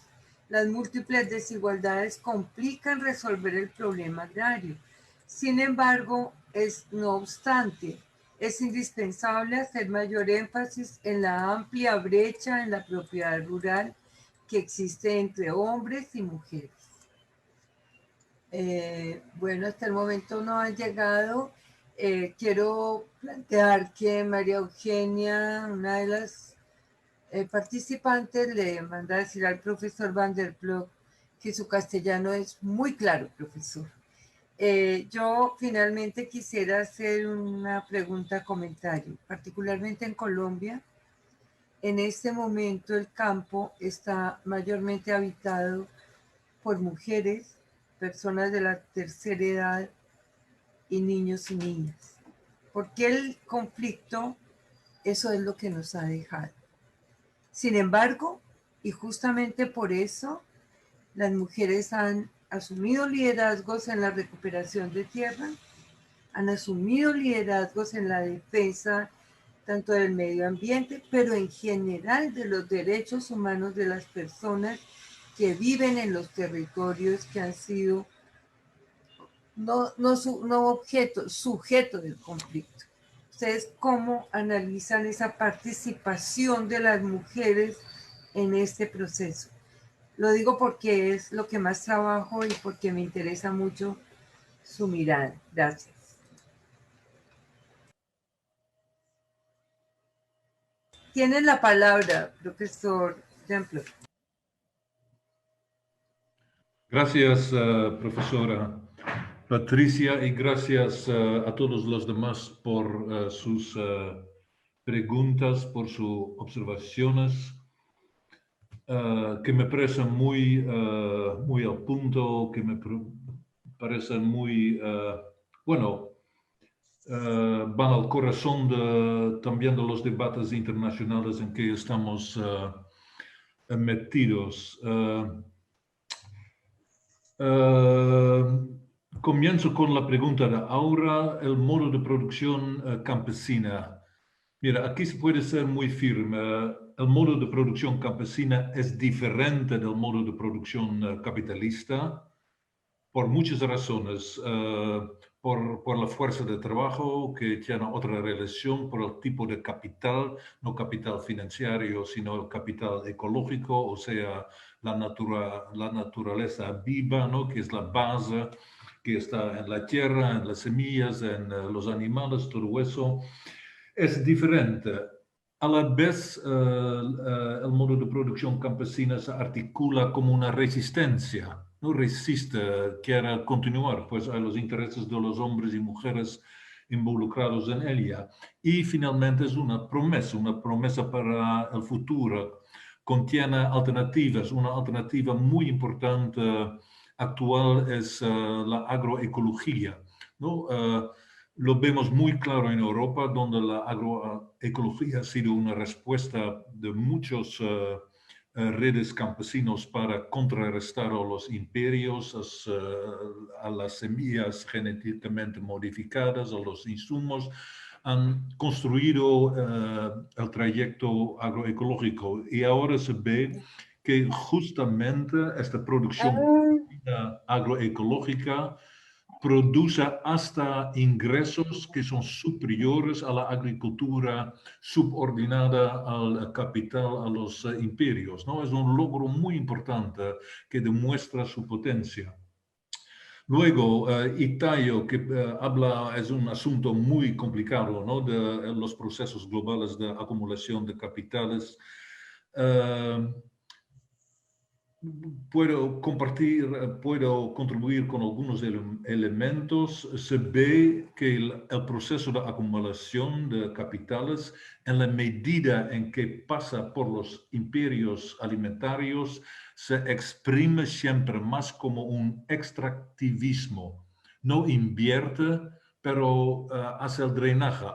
Speaker 1: Las múltiples desigualdades complican resolver el problema agrario. Sin embargo, no obstante, es indispensable hacer mayor énfasis en la amplia brecha en la propiedad rural que existe entre hombres y mujeres. Bueno, hasta el momento no han llegado. Quiero plantear que María Eugenia, una de las participantes, le manda a decir al profesor Van der Ploeg que su castellano es muy claro, profesor. Yo finalmente quisiera hacer una pregunta, comentario. Particularmente en Colombia, en este momento el campo está mayormente habitado por mujeres, personas de la tercera edad y niños y niñas. Porque el conflicto, eso es lo que nos ha dejado. Sin embargo, y justamente por eso, las mujeres han asumido liderazgos en la recuperación de tierra, han asumido liderazgos en la defensa tanto del medio ambiente, pero en general de los derechos humanos de las personas que viven en los territorios que han sido no objeto, sujeto del conflicto. ¿Ustedes cómo analizan esa participación de las mujeres en este proceso? Lo digo porque es lo que más trabajo y porque me interesa mucho su mirada. Gracias. Tiene la palabra, profesor Jean-Claude.
Speaker 2: Gracias, profesora Patricia, y gracias a todos los demás por sus preguntas, por sus observaciones, que me parecen muy al punto, que me parecen muy, bueno, van al corazón también de los debates internacionales en que estamos metidos. Comienzo con la pregunta de Aura, el modo de producción campesina. Mira, aquí se puede ser muy firme. El modo de producción campesina es diferente del modo de producción capitalista por muchas razones. Por la fuerza de trabajo, que tiene otra relación, por el tipo de capital, no capital financiero, sino el capital ecológico, o sea, la naturaleza viva, ¿no? Que es la base, que está en la tierra, en las semillas, en los animales, todo eso es diferente. A la vez, el modo de producción campesina se articula como una resistencia. No resiste, quiere continuar, pues hay los intereses de los hombres y mujeres involucrados en ella. Y finalmente es una promesa para el futuro. Contiene alternativas. Una alternativa muy importante actual es la agroecología, ¿no? Lo vemos muy claro en Europa, donde la agroecología ha sido una respuesta de muchos redes campesinos para contrarrestar a los imperios, a las semillas genéticamente modificadas, a los insumos. Han construido el trayecto agroecológico y ahora se ve que justamente esta producción agroecológica produce hasta ingresos que son superiores a la agricultura subordinada al capital, a los imperios, ¿no? Es un logro muy importante que demuestra su potencia. Luego, Itayo, que habla, es un asunto muy complicado, ¿no? De los procesos globales de acumulación de capitales. Puedo contribuir con algunos elementos. Se ve que el proceso de acumulación de capitales, en la medida en que pasa por los imperios alimentarios, se exprime siempre más como un extractivismo. No invierte, pero hace el drenaje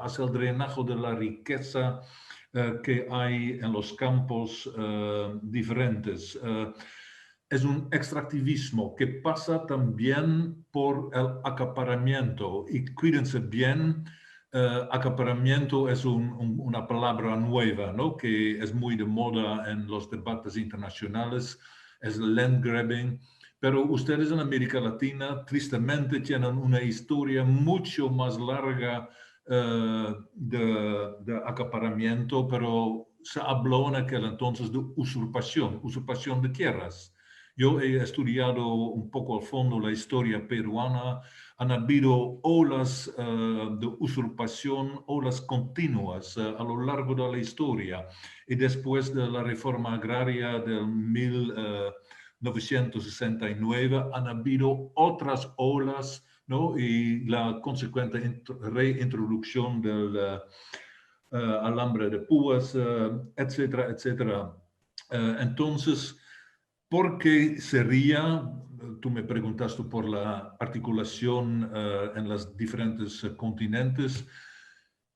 Speaker 2: de la riqueza que hay en los campos diferentes. Es un extractivismo que pasa también por el acaparamiento. Y cuídense bien, acaparamiento es una palabra nueva, ¿no? Que es muy de moda en los debates internacionales, es land grabbing. Pero ustedes en América Latina, tristemente, tienen una historia mucho más larga de acaparamiento, pero se habló en aquel entonces de usurpación de tierras. Yo he estudiado un poco a fondo la historia peruana. Han habido olas de usurpación, olas continuas a lo largo de la historia. Y después de la reforma agraria del 1969 han habido otras olas, ¿no? Y la consecuente reintroducción del alambre de púas, etcétera, etcétera. Entonces, ¿por qué sería? Tú me preguntaste por la articulación en los diferentes continentes.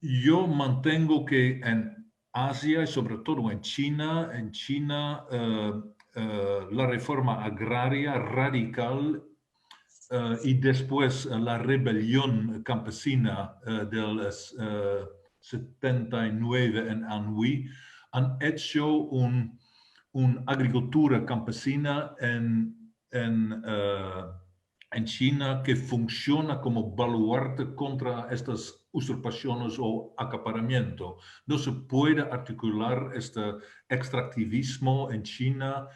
Speaker 2: Yo mantengo que en Asia y sobre todo en China la reforma agraria radical y después la rebelión campesina del 79 en Anhui han hecho una agricultura campesina en China que funciona como baluarte contra estas usurpaciones o acaparamiento. No se puede articular este extractivismo en China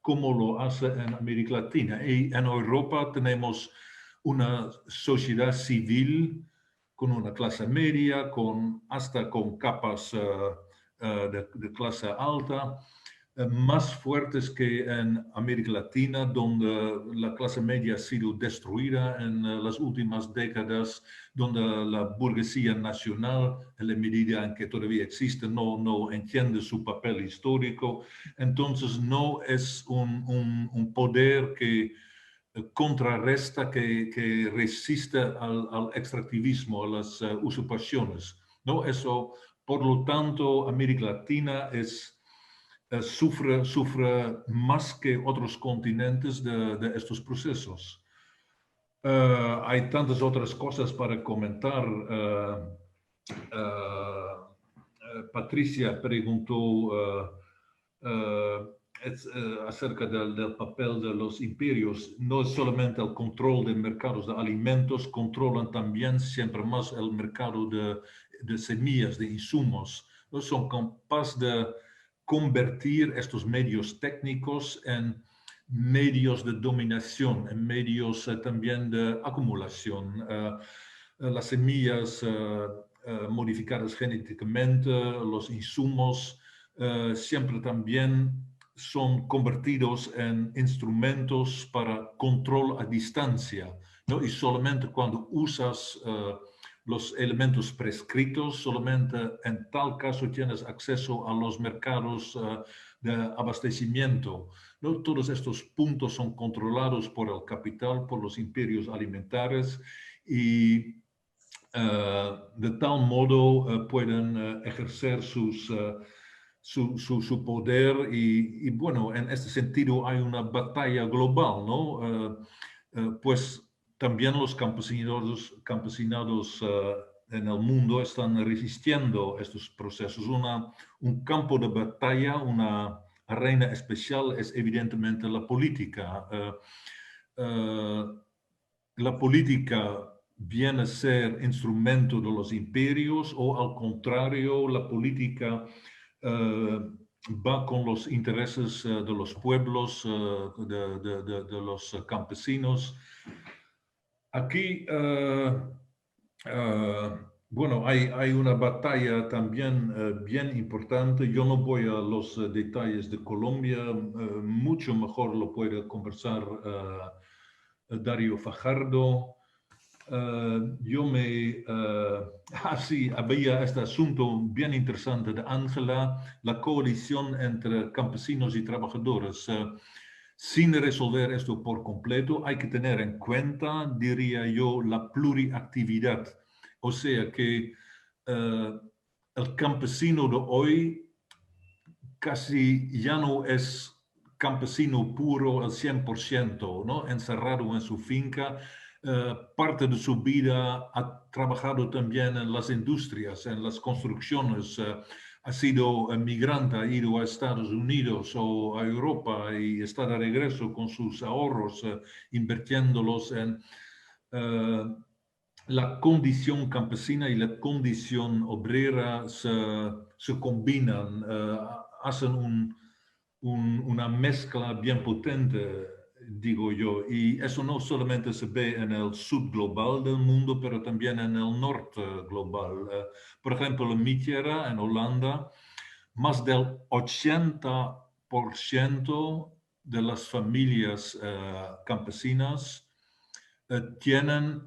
Speaker 2: como lo hace en América Latina. Y en Europa tenemos una sociedad civil con una clase media, hasta con capas de clase alta, más fuertes que en América Latina, donde la clase media ha sido destruida en las últimas décadas, donde la burguesía nacional, en la medida en que todavía existe, no entiende su papel histórico. Entonces no es un poder que contrarresta, que resiste al extractivismo, a las usurpaciones, ¿no? Eso, por lo tanto, América Latina sufre más que otros continentes de estos procesos. Hay tantas otras cosas para comentar. Patricia preguntó acerca del papel de los imperios. No es solamente el control de mercados de alimentos, controlan también siempre más el mercado de semillas, de insumos. No son capaces de convertir estos medios técnicos en medios de dominación, en medios también de acumulación. Las semillas modificadas genéticamente, los insumos, siempre también son convertidos en instrumentos para control a distancia, ¿no? Y solamente cuando usas los elementos prescritos, solamente en tal caso tienes acceso a los mercados de abastecimiento, ¿no? Todos estos puntos son controlados por el capital, por los imperios alimentarios y de tal modo pueden ejercer su poder y bueno, en este sentido hay una batalla global, ¿no? Pues también los campesinados en el mundo están resistiendo estos procesos. Un campo de batalla, una arena especial es evidentemente la política. La política viene a ser instrumento de los imperios o al contrario, la política va con los intereses de los pueblos, de los campesinos. Aquí, bueno, hay una batalla también bien importante. Yo no voy a los detalles de Colombia, mucho mejor lo puede conversar Dario Fajardo. Sí, había este asunto bien interesante de Ángela, la coalición entre campesinos y trabajadores. Sin resolver esto por completo, hay que tener en cuenta, diría yo, la pluriactividad. O sea que el campesino de hoy casi ya no es campesino puro al 100%, ¿no? Encerrado en su finca. Parte de su vida ha trabajado también en las industrias, en las construcciones, ha sido migrante, ha ido a Estados Unidos o a Europa y está de regreso con sus ahorros, invirtiéndolos en la condición campesina y la condición obrera se combinan, hacen una mezcla bien potente, digo yo, y eso no solamente se ve en el sur global del mundo, pero también en el norte global. Por ejemplo, en mi tierra, en Holanda, más del 80% de las familias campesinas tienen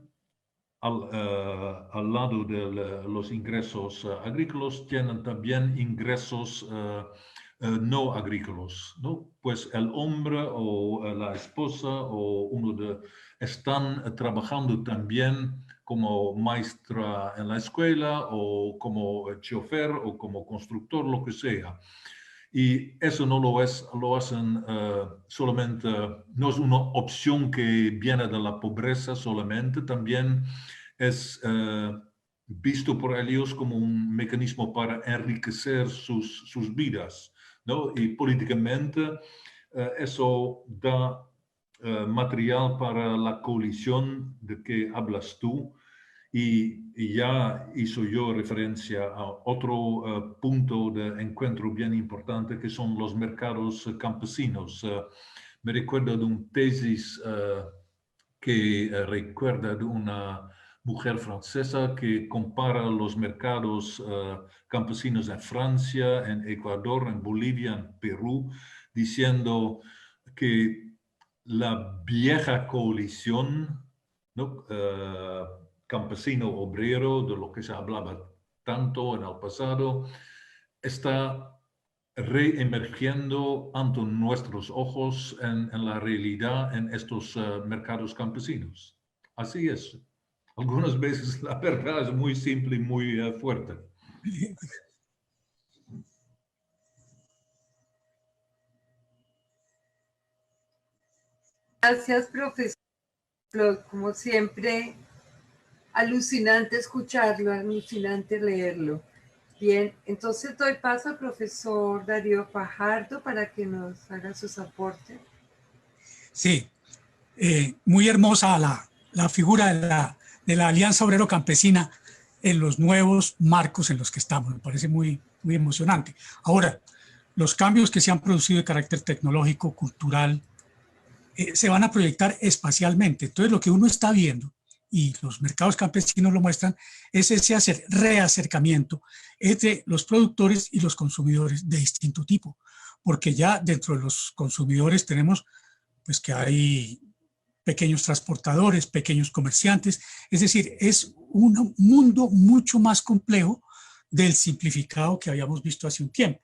Speaker 2: al lado de los ingresos agrícolas, tienen también ingresos no agrícolas, ¿no? Pues el hombre o la esposa o están trabajando también como maestra en la escuela o como chofer o como constructor, lo que sea. Y eso no lo hacen solamente, no es una opción que viene de la pobreza solamente, también es visto por ellos como un mecanismo para enriquecer sus vidas, ¿no? Y políticamente eso da material para la coalición de que hablas tú. Y ya hizo yo referencia a otro punto de encuentro bien importante, que son los mercados campesinos. Me recuerdo de un tesis que recuerda de una mujer francesa que compara los mercados campesinos en Francia, en Ecuador, en Bolivia, en Perú, diciendo que la vieja coalición, ¿no? Campesino obrero, de lo que se hablaba tanto en el pasado, está reemergiendo ante nuestros ojos en la realidad en estos mercados campesinos. Así es. Algunas veces la verdad es muy simple y muy fuerte.
Speaker 1: Gracias, profesor. Como siempre, alucinante escucharlo, alucinante leerlo. Bien, entonces doy paso al profesor Darío Fajardo para que nos haga sus aportes.
Speaker 5: Sí, muy hermosa la figura de la Alianza Obrero Campesina en los nuevos marcos en los que estamos. Me parece muy, muy emocionante. Ahora, los cambios que se han producido de carácter tecnológico, cultural, se van a proyectar espacialmente. Entonces, lo que uno está viendo, y los mercados campesinos lo muestran, es ese reacercamiento entre los productores y los consumidores de distinto tipo, porque ya dentro de los consumidores tenemos pues que hay pequeños transportadores, pequeños comerciantes, es decir, es un mundo mucho más complejo del simplificado que habíamos visto hace un tiempo.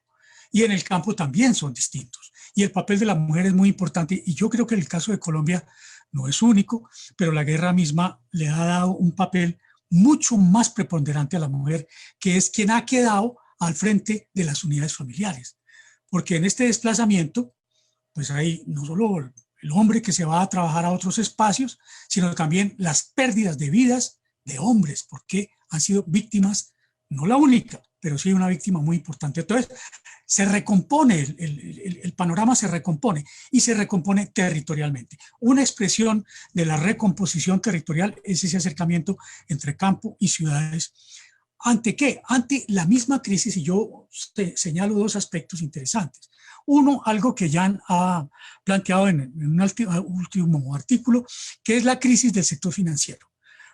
Speaker 5: Y en el campo también son distintos. Y el papel de la mujer es muy importante, y yo creo que en el caso de Colombia no es único, pero la guerra misma le ha dado un papel mucho más preponderante a la mujer, que es quien ha quedado al frente de las unidades familiares. Porque en este desplazamiento, pues hay no solo el hombre que se va a trabajar a otros espacios, sino también las pérdidas de vidas de hombres, porque han sido víctimas, no la única, pero sí una víctima muy importante. Entonces, se recompone, el panorama se recompone y se recompone territorialmente. Una expresión de la recomposición territorial es ese acercamiento entre campo y ciudades. ¿Ante qué? Ante la misma crisis, y yo señalo dos aspectos interesantes. Uno, algo que Jan ha planteado en un último artículo, que es la crisis del sector financiero.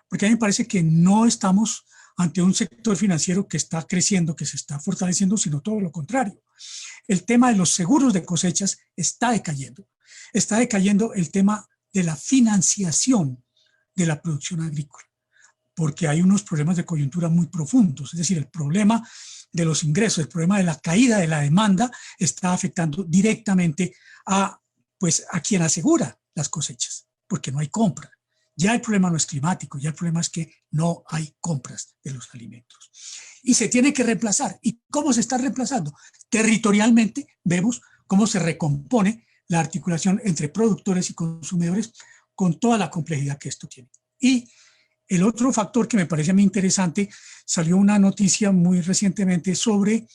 Speaker 5: Porque a mí me parece que no estamos ante un sector financiero que está creciendo, que se está fortaleciendo, sino todo lo contrario. El tema de los seguros de cosechas está decayendo. Está decayendo el tema de la financiación de la producción agrícola, porque hay unos problemas de coyuntura muy profundos. Es decir, el problema de los ingresos, el problema de la caída de la demanda está afectando directamente a quien asegura las cosechas, porque no hay compra. Ya el problema no es climático, ya el problema es que no hay compras de los alimentos. Y se tiene que reemplazar. ¿Y cómo se está reemplazando? Territorialmente vemos cómo se recompone la articulación entre productores y consumidores con toda la complejidad que esto tiene. Y el otro factor que me parece a mí interesante, salió una noticia muy recientemente sobre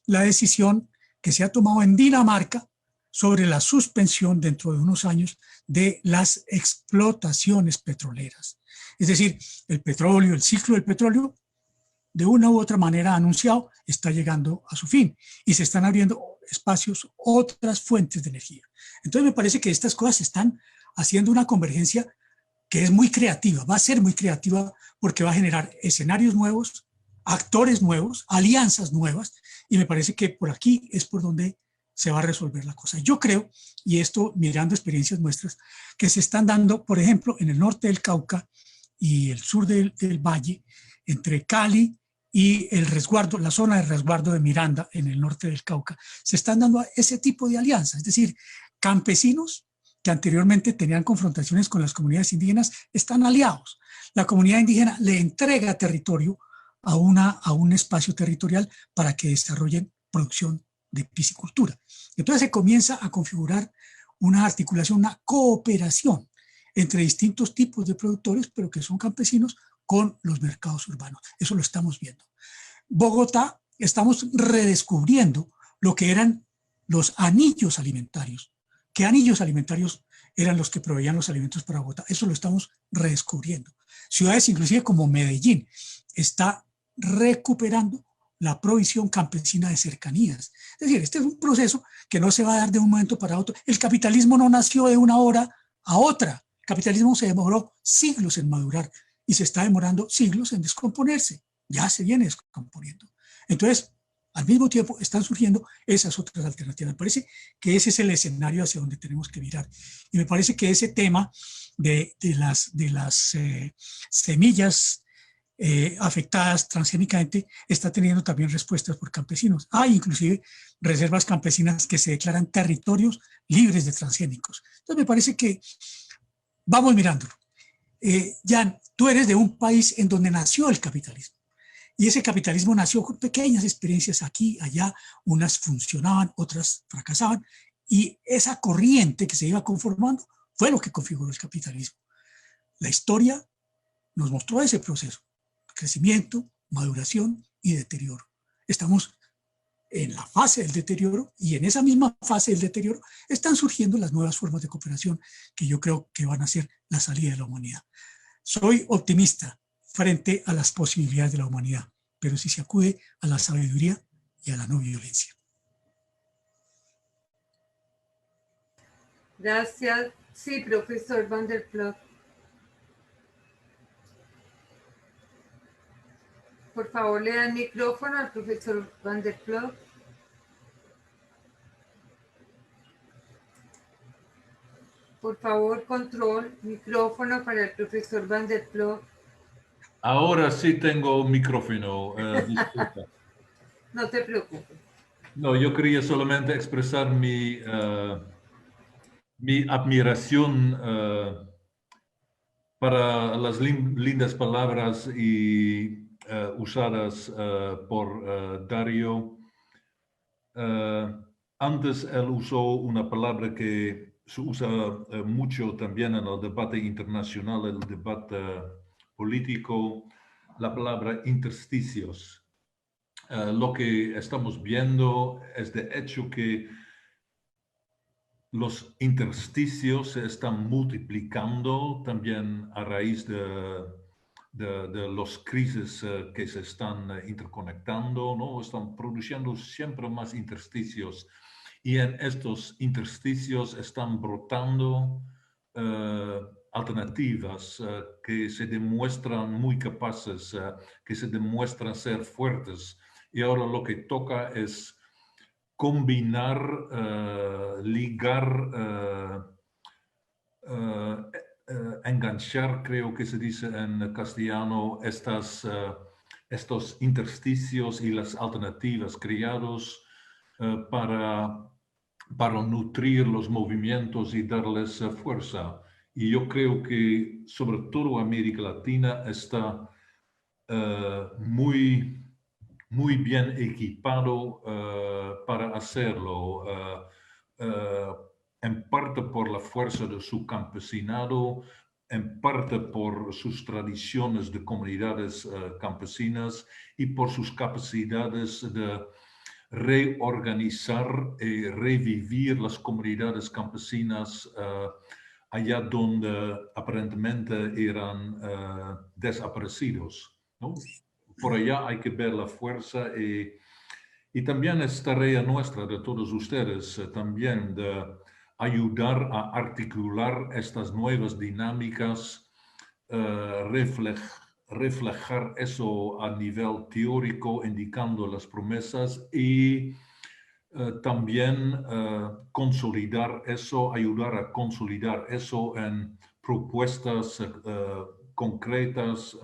Speaker 5: la decisión que se ha tomado en Dinamarca sobre la suspensión dentro de unos años de las explotaciones petroleras. Es decir, el petróleo, el ciclo del petróleo, de una u otra manera anunciado, está llegando a su fin y se están abriendo espacios, otras fuentes de energía. Entonces me parece que estas cosas están haciendo una convergencia que es muy creativa, va a ser muy creativa porque va a generar escenarios nuevos, actores nuevos, alianzas nuevas, y me parece que por aquí es por donde se va a resolver la cosa. Yo creo, y esto mirando experiencias nuestras, que se están dando, por ejemplo, en el norte del Cauca y el sur del Valle, entre Cali y el resguardo, la zona de resguardo de Miranda, en el norte del Cauca, se están dando ese tipo de alianzas, es decir, campesinos que anteriormente tenían confrontaciones con las comunidades indígenas, están aliados. La comunidad indígena le entrega territorio a un espacio territorial para que desarrollen producción de piscicultura. Entonces se comienza a configurar una articulación, una cooperación entre distintos tipos de productores, pero que son campesinos, con los mercados urbanos. Eso lo estamos viendo. Bogotá, estamos redescubriendo lo que eran los anillos alimentarios. ¿Qué anillos alimentarios eran los que proveían los alimentos para Bogotá? Eso lo estamos redescubriendo. Ciudades inclusive como Medellín está recuperando la provisión campesina de cercanías. Es decir, este es un proceso que no se va a dar de un momento para otro. El capitalismo no nació de una hora a otra. El capitalismo se demoró siglos en madurar y se está demorando siglos en descomponerse. Ya se viene descomponiendo. Entonces, al mismo tiempo están surgiendo esas otras alternativas. Me parece que ese es el escenario hacia donde tenemos que mirar. Y me parece que ese tema de las semillas afectadas transgénicamente está teniendo también respuestas por campesinos. Hay inclusive reservas campesinas que se declaran territorios libres de transgénicos. Entonces me parece que vamos mirándolo. Jan, tú eres de un país en donde nació el capitalismo. Y ese capitalismo nació con pequeñas experiencias aquí, allá, unas funcionaban, otras fracasaban, y esa corriente que se iba conformando fue lo que configuró el capitalismo. La historia nos mostró ese proceso: crecimiento, maduración y deterioro. Estamos en la fase del deterioro, y en esa misma fase del deterioro están surgiendo las nuevas formas de cooperación que yo creo que van a ser la salida de la humanidad. Soy optimista frente a las posibilidades de la humanidad, pero si se acude a la sabiduría y a la no violencia.
Speaker 1: Gracias. Sí, profesor Van der Ploeg. Por favor, le dan micrófono al profesor Van der Ploeg. Por favor, control, micrófono para el profesor Van der Ploeg.
Speaker 2: Ahora sí tengo micrófono, disculpa.
Speaker 1: No te preocupes.
Speaker 2: No, yo quería solamente expresar mi admiración para las lindas palabras usadas por Dario. Antes él usó una palabra que se usa mucho también en el debate internacional, el debate político, la palabra intersticios. Lo que estamos viendo es de hecho que los intersticios se están multiplicando también a raíz de las crisis que se están interconectando, ¿no? Están produciendo siempre más intersticios, y en estos intersticios están brotando alternativas que se demuestran muy capaces, que se demuestran ser fuertes, y ahora lo que toca es combinar, ligar, enganchar, creo que se dice en castellano, estos intersticios y las alternativas creados para nutrir los movimientos y darles fuerza. y yo creo que sobre todo América Latina está muy bien equipado para hacerlo, en parte por la fuerza de su campesinado, en parte por sus tradiciones de comunidades campesinas y por sus capacidades de reorganizar y revivir las comunidades campesinas allá donde aparentemente eran desaparecidos, ¿no? Por allá hay que ver la fuerza y también es tarea nuestra de todos ustedes también de ayudar a articular estas nuevas dinámicas, reflejar eso a nivel teórico, indicando las promesas y también consolidar eso, ayudar a consolidar eso en propuestas concretas,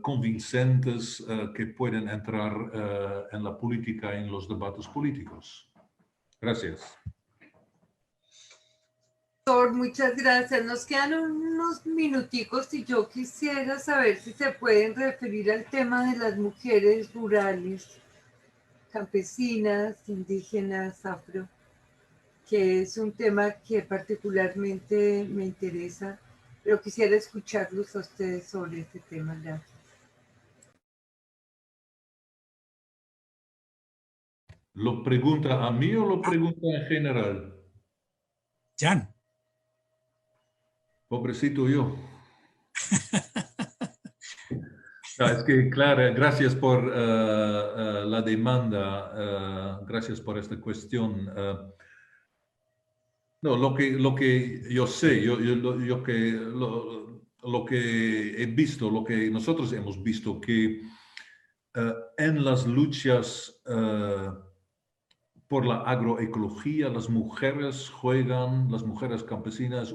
Speaker 2: convincentes que pueden entrar en la política, en los debates políticos. Gracias.
Speaker 1: Doctor, muchas gracias. Nos quedan unos minuticos y yo quisiera saber si se pueden referir al tema de las mujeres rurales, campesinas, indígenas, afro, que es un tema que particularmente me interesa, pero quisiera escucharlos a ustedes sobre este tema. Gracias.
Speaker 2: ¿Lo pregunta a mí o lo pregunta en general?
Speaker 5: Jan.
Speaker 2: Pobrecito yo. Es que, claro, gracias por la demanda, gracias por esta cuestión. No, lo que yo sé, lo que he visto, lo que nosotros hemos visto, que en las luchas por la agroecología, las mujeres campesinas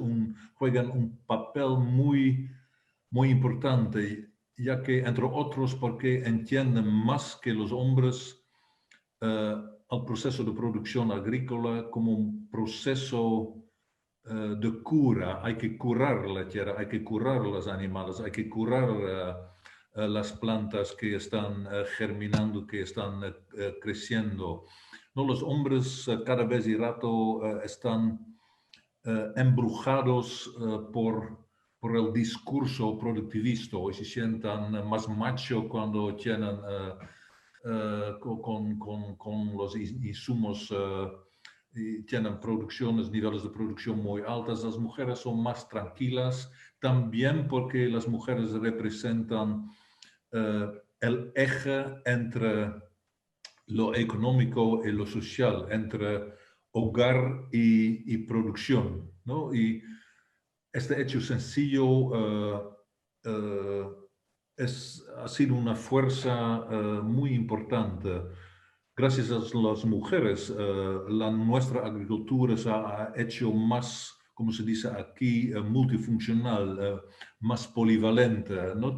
Speaker 2: juegan un papel muy importante, ya que, entre otros, porque entienden más que los hombres al proceso de producción agrícola como un proceso de cura. Hay que curar la tierra, hay que curar los animales, hay que curar las plantas que están germinando, que están creciendo. ¿No? Los hombres cada vez y rato están embrujados por el discurso productivista y se sientan más macho cuando tienen con los insumos y tienen niveles de producción muy altas. Las mujeres son más tranquilas, también porque las mujeres representan el eje entre lo económico y lo social, entre hogar y producción, ¿no? Y este hecho sencillo ha sido una fuerza muy importante. Gracias a las mujeres, nuestra agricultura se ha hecho más, como se dice aquí, multifuncional, más polivalente, ¿no?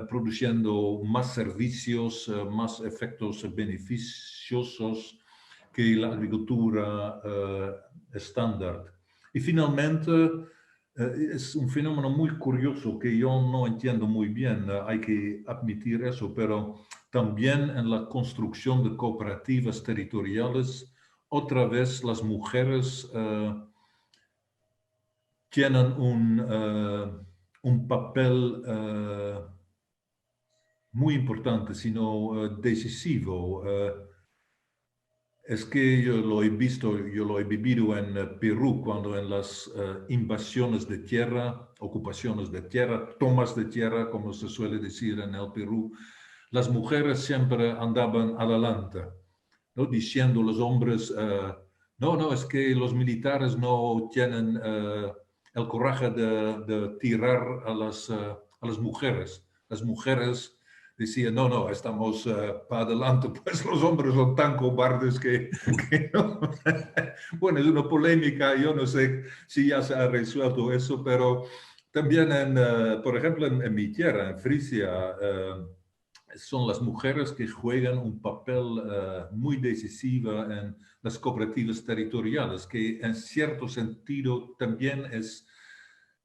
Speaker 2: Produciendo más servicios, más efectos beneficiosos que la agricultura estándar. Y finalmente, es un fenómeno muy curioso que yo no entiendo muy bien, hay que admitir eso, pero también en la construcción de cooperativas territoriales, otra vez las mujeres tienen un papel muy importante, sino decisivo. Es que yo lo he vivido en Perú, cuando en las invasiones de tierra, ocupaciones de tierra, tomas de tierra, como se suele decir en el Perú, las mujeres siempre andaban adelante, ¿no? Diciendo a los hombres, no, es que los militares no tienen el coraje de tirar a las mujeres. Las mujeres decían, no, estamos para adelante, pues los hombres son tan cobardes que no. Bueno, es una polémica, yo no sé si ya se ha resuelto eso, pero también, por ejemplo, en mi tierra, en Frisia, son las mujeres que juegan un papel muy decisivo en las cooperativas territoriales, que en cierto sentido también es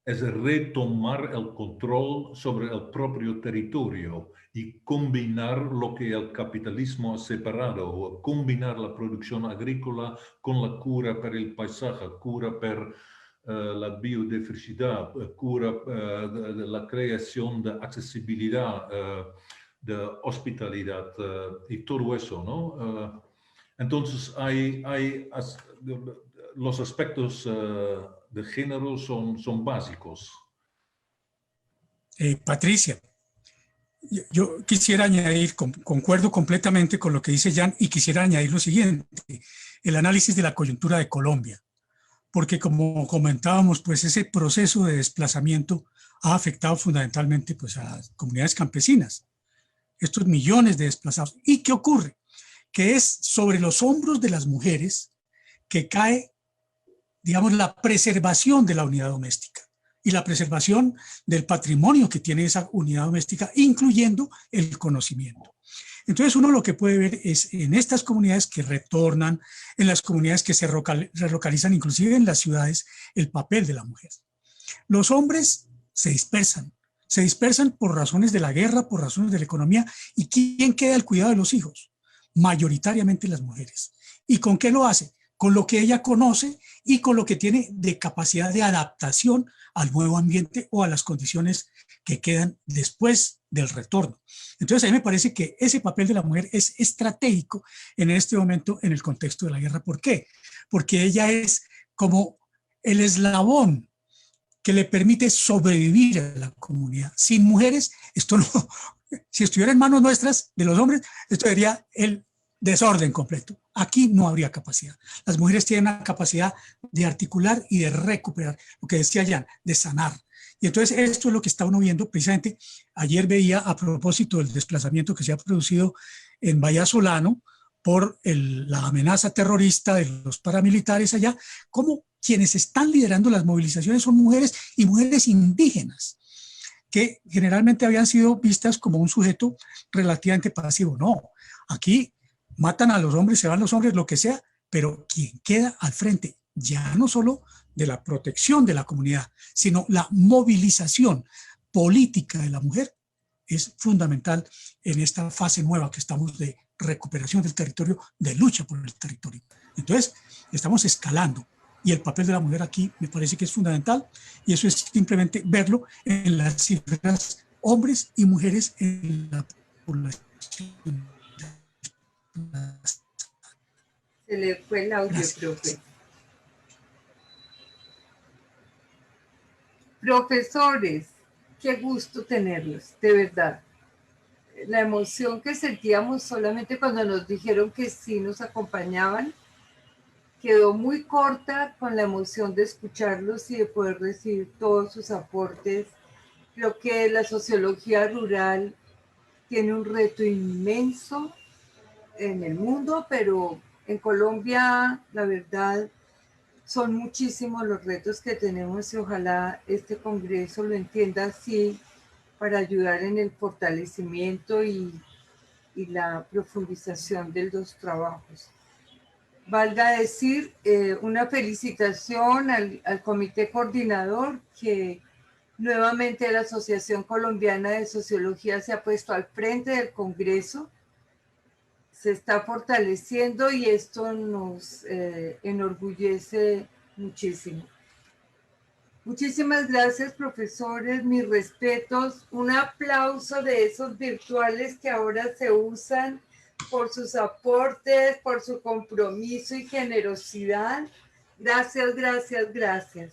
Speaker 2: retomar el control sobre el propio territorio y combinar lo que el capitalismo ha separado, combinar la producción agrícola con la cura per el paisaje, cura per la biodiversidad, cura de la creación de accesibilidad, de hospitalidad y todo eso, ¿no? Entonces, los aspectos de género son básicos.
Speaker 5: Patricia, yo quisiera añadir, concuerdo completamente con lo que dice Jan, y quisiera añadir lo siguiente, el análisis de la coyuntura de Colombia, porque como comentábamos, pues ese proceso de desplazamiento ha afectado fundamentalmente pues, a las comunidades campesinas, estos millones de desplazados. ¿Y qué ocurre? Que es sobre los hombros de las mujeres que cae, digamos, la preservación de la unidad doméstica y la preservación del patrimonio que tiene esa unidad doméstica, incluyendo el conocimiento. Entonces uno lo que puede ver es en estas comunidades que retornan, en las comunidades que se relocalizan, inclusive en las ciudades, el papel de la mujer. Los hombres se dispersan por razones de la guerra, por razones de la economía, y ¿quién queda al cuidado de los hijos? Mayoritariamente las mujeres. ¿Y con qué lo hace? Con lo que ella conoce y con lo que tiene de capacidad de adaptación al nuevo ambiente o a las condiciones que quedan después del retorno. Entonces a mí me parece que ese papel de la mujer es estratégico en este momento en el contexto de la guerra. ¿Por qué? Porque ella es como el eslabón que le permite sobrevivir a la comunidad. Sin mujeres, esto no, si estuviera en manos nuestras, de los hombres, esto sería el desorden completo. Aquí no habría capacidad. Las mujeres tienen una capacidad de articular y de recuperar, lo que decía Jan, de sanar. Y entonces esto es lo que está uno viendo. Precisamente ayer veía, a propósito del desplazamiento que se ha producido en Vallasolano por la amenaza terrorista de los paramilitares allá, cómo quienes están liderando las movilizaciones son mujeres y mujeres indígenas, que generalmente habían sido vistas como un sujeto relativamente pasivo. No, aquí matan a los hombres, se van los hombres, lo que sea, pero quien queda al frente, ya no solo de la protección de la comunidad, sino la movilización política de la mujer, es fundamental en esta fase nueva que estamos de recuperación del territorio, de lucha por el territorio. Entonces, estamos escalando. Y el papel de la mujer aquí me parece que es fundamental, y eso es simplemente verlo en las cifras hombres y mujeres en la población.
Speaker 1: Se le fue el audio,
Speaker 5: Gracias.
Speaker 1: profe. Profesores, qué gusto tenerlos, de verdad. La emoción que sentíamos solamente cuando nos dijeron que sí nos acompañaban quedó muy corta con la emoción de escucharlos y de poder recibir todos sus aportes. Creo que la sociología rural tiene un reto inmenso en el mundo, pero en Colombia, la verdad, son muchísimos los retos que tenemos y ojalá este congreso lo entienda así para ayudar en el fortalecimiento y la profundización de los trabajos. Valga decir, una felicitación al comité coordinador, que nuevamente la Asociación Colombiana de Sociología se ha puesto al frente del Congreso, se está fortaleciendo y esto nos enorgullece muchísimo. Muchísimas gracias, profesores, mis respetos, un aplauso de esos virtuales que ahora se usan por sus aportes, por su compromiso y generosidad. Gracias, gracias, gracias.